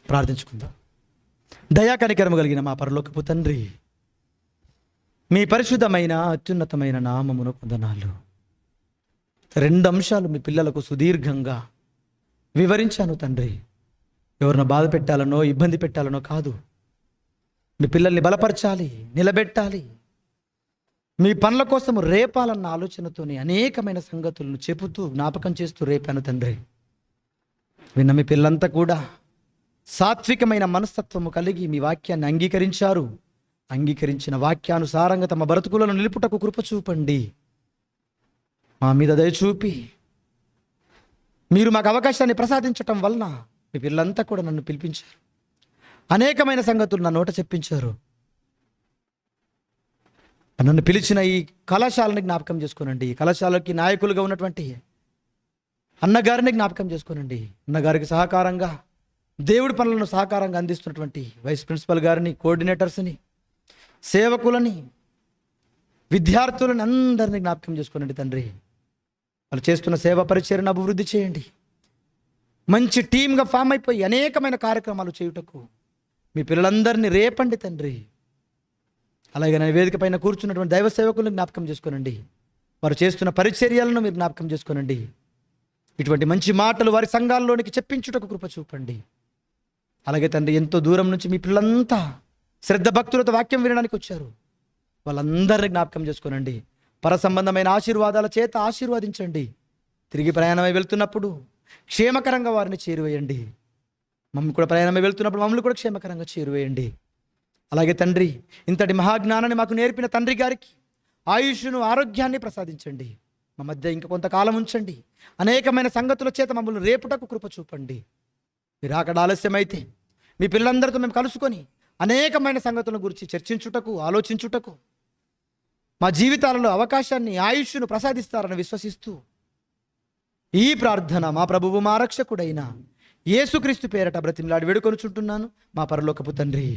Speaker 1: ప్రార్థించుకుందాం. దయా కనికరము కలిగిన మా పరలోకపు తండ్రి, మీ పరిశుద్ధమైన అత్యున్నతమైన నామమును వందనాలు. 2 అంశాలు మీ పిల్లలకు సుదీర్ఘంగా వివరించాను తండ్రి. ఎవరిని బాధ పెట్టాలనో ఇబ్బంది పెట్టాలనో కాదు, మీ పిల్లల్ని బలపరచాలి, నిలబెట్టాలి, మీ పనుల కోసం రేపాలన్న ఆలోచనతోని అనేకమైన సంగతులను చెబుతూ జ్ఞాపకం చేస్తూ రేపాను తండ్రి. విన్న మీ పిల్లంతా కూడా సాత్వికమైన మనస్తత్వము కలిగి మీ వాక్యాన్ని అంగీకరించారు. అంగీకరించిన వాక్యానుసారంగా తమ బ్రతుకులను నిలుపుటకు కృప చూపండి. మా మీద దయచూపి మీరు మాకు అవకాశాన్ని ప్రసాదించటం వలన మీ పిల్లలంతా కూడా నన్ను పిలిపించారు. అనేకమైన సంగతులు నా నోట చెప్పించారు. నన్ను పిలిచిన ఈ కళాశాలని జ్ఞాపకం చేసుకోనండి. ఈ కళాశాలకి నాయకులుగా ఉన్నటువంటి అన్నగారిని జ్ఞాపకం చేసుకోనండి. అన్నగారికి సహకారంగా దేవుడి పనులను సహకారంగా అందిస్తున్నటువంటి వైస్ ప్రిన్సిపల్ గారిని, కోఆర్డినేటర్స్ని, సేవకులని, విద్యార్థులని అందరినీ జ్ఞాపకం చేసుకోనండి తండ్రి. వాళ్ళు చేస్తున్న సేవ పరిచర్యను అభివృద్ధి చేయండి. మంచి టీమ్గా ఫామ్ అయిపోయి అనేకమైన కార్యక్రమాలు చేయుటకు మీ పిల్లలందరినీ రేపండి తండ్రి. అలాగే నా వేదిక పైన కూర్చున్నటువంటి దైవ సేవకులను జ్ఞాపకం చేసుకోనండి. వారు చేస్తున్న పరిచర్యలను మీరు జ్ఞాపకం చేసుకోనండి. ఇటువంటి మంచి మాటలు వారి సంఘాల్లోనికి చెప్పించుటకు కృప చూపండి. అలాగే తండ్రి, ఎంతో దూరం నుంచి మీ పిల్లలంతా శ్రద్ధ భక్తులతో వాక్యం వినడానికి వచ్చారు. వాళ్ళందరినీ జ్ఞాపకం చేసుకోనండి. పర సంబంధమైన ఆశీర్వాదాల చేత ఆశీర్వాదించండి. తిరిగి ప్రయాణమై వెళ్తున్నప్పుడు క్షేమకరంగా వారిని చేరువేయండి. మమ్మల్ని కూడా ప్రయాణమై వెళ్తున్నప్పుడు మమ్మల్ని కూడా క్షేమకరంగా చేరువేయండి. అలాగే తండ్రి, ఇంతటి మహాజ్ఞానాన్ని మాకు నేర్పిన తండ్రి గారికి ఆయుష్ను, ఆరోగ్యాన్ని ప్రసాదించండి. మా మధ్య ఇంకా కొంతకాలం ఉంచండి. అనేకమైన సంగతుల చేత మమ్మల్ని రేపుటకు కృప చూపండి. మీరు అక్కడ ఆలస్యమైతే మీ పిల్లలందరితో మేము కలుసుకొని అనేకమైన సంగతుల గురించి చర్చించుటకు, ఆలోచించుటకు మా జీవితాలలో అవకాశాన్ని, ఆయుష్ను ప్రసాదిస్తారని విశ్వసిస్తూ ఈ ప్రార్థన మా ప్రభువు, మా రక్షకుడైన యేసుక్రీస్తు పేరట బ్రతిమలాడి వేడుకొనుచుంటున్నాను మా పరలోకపు తండ్రి.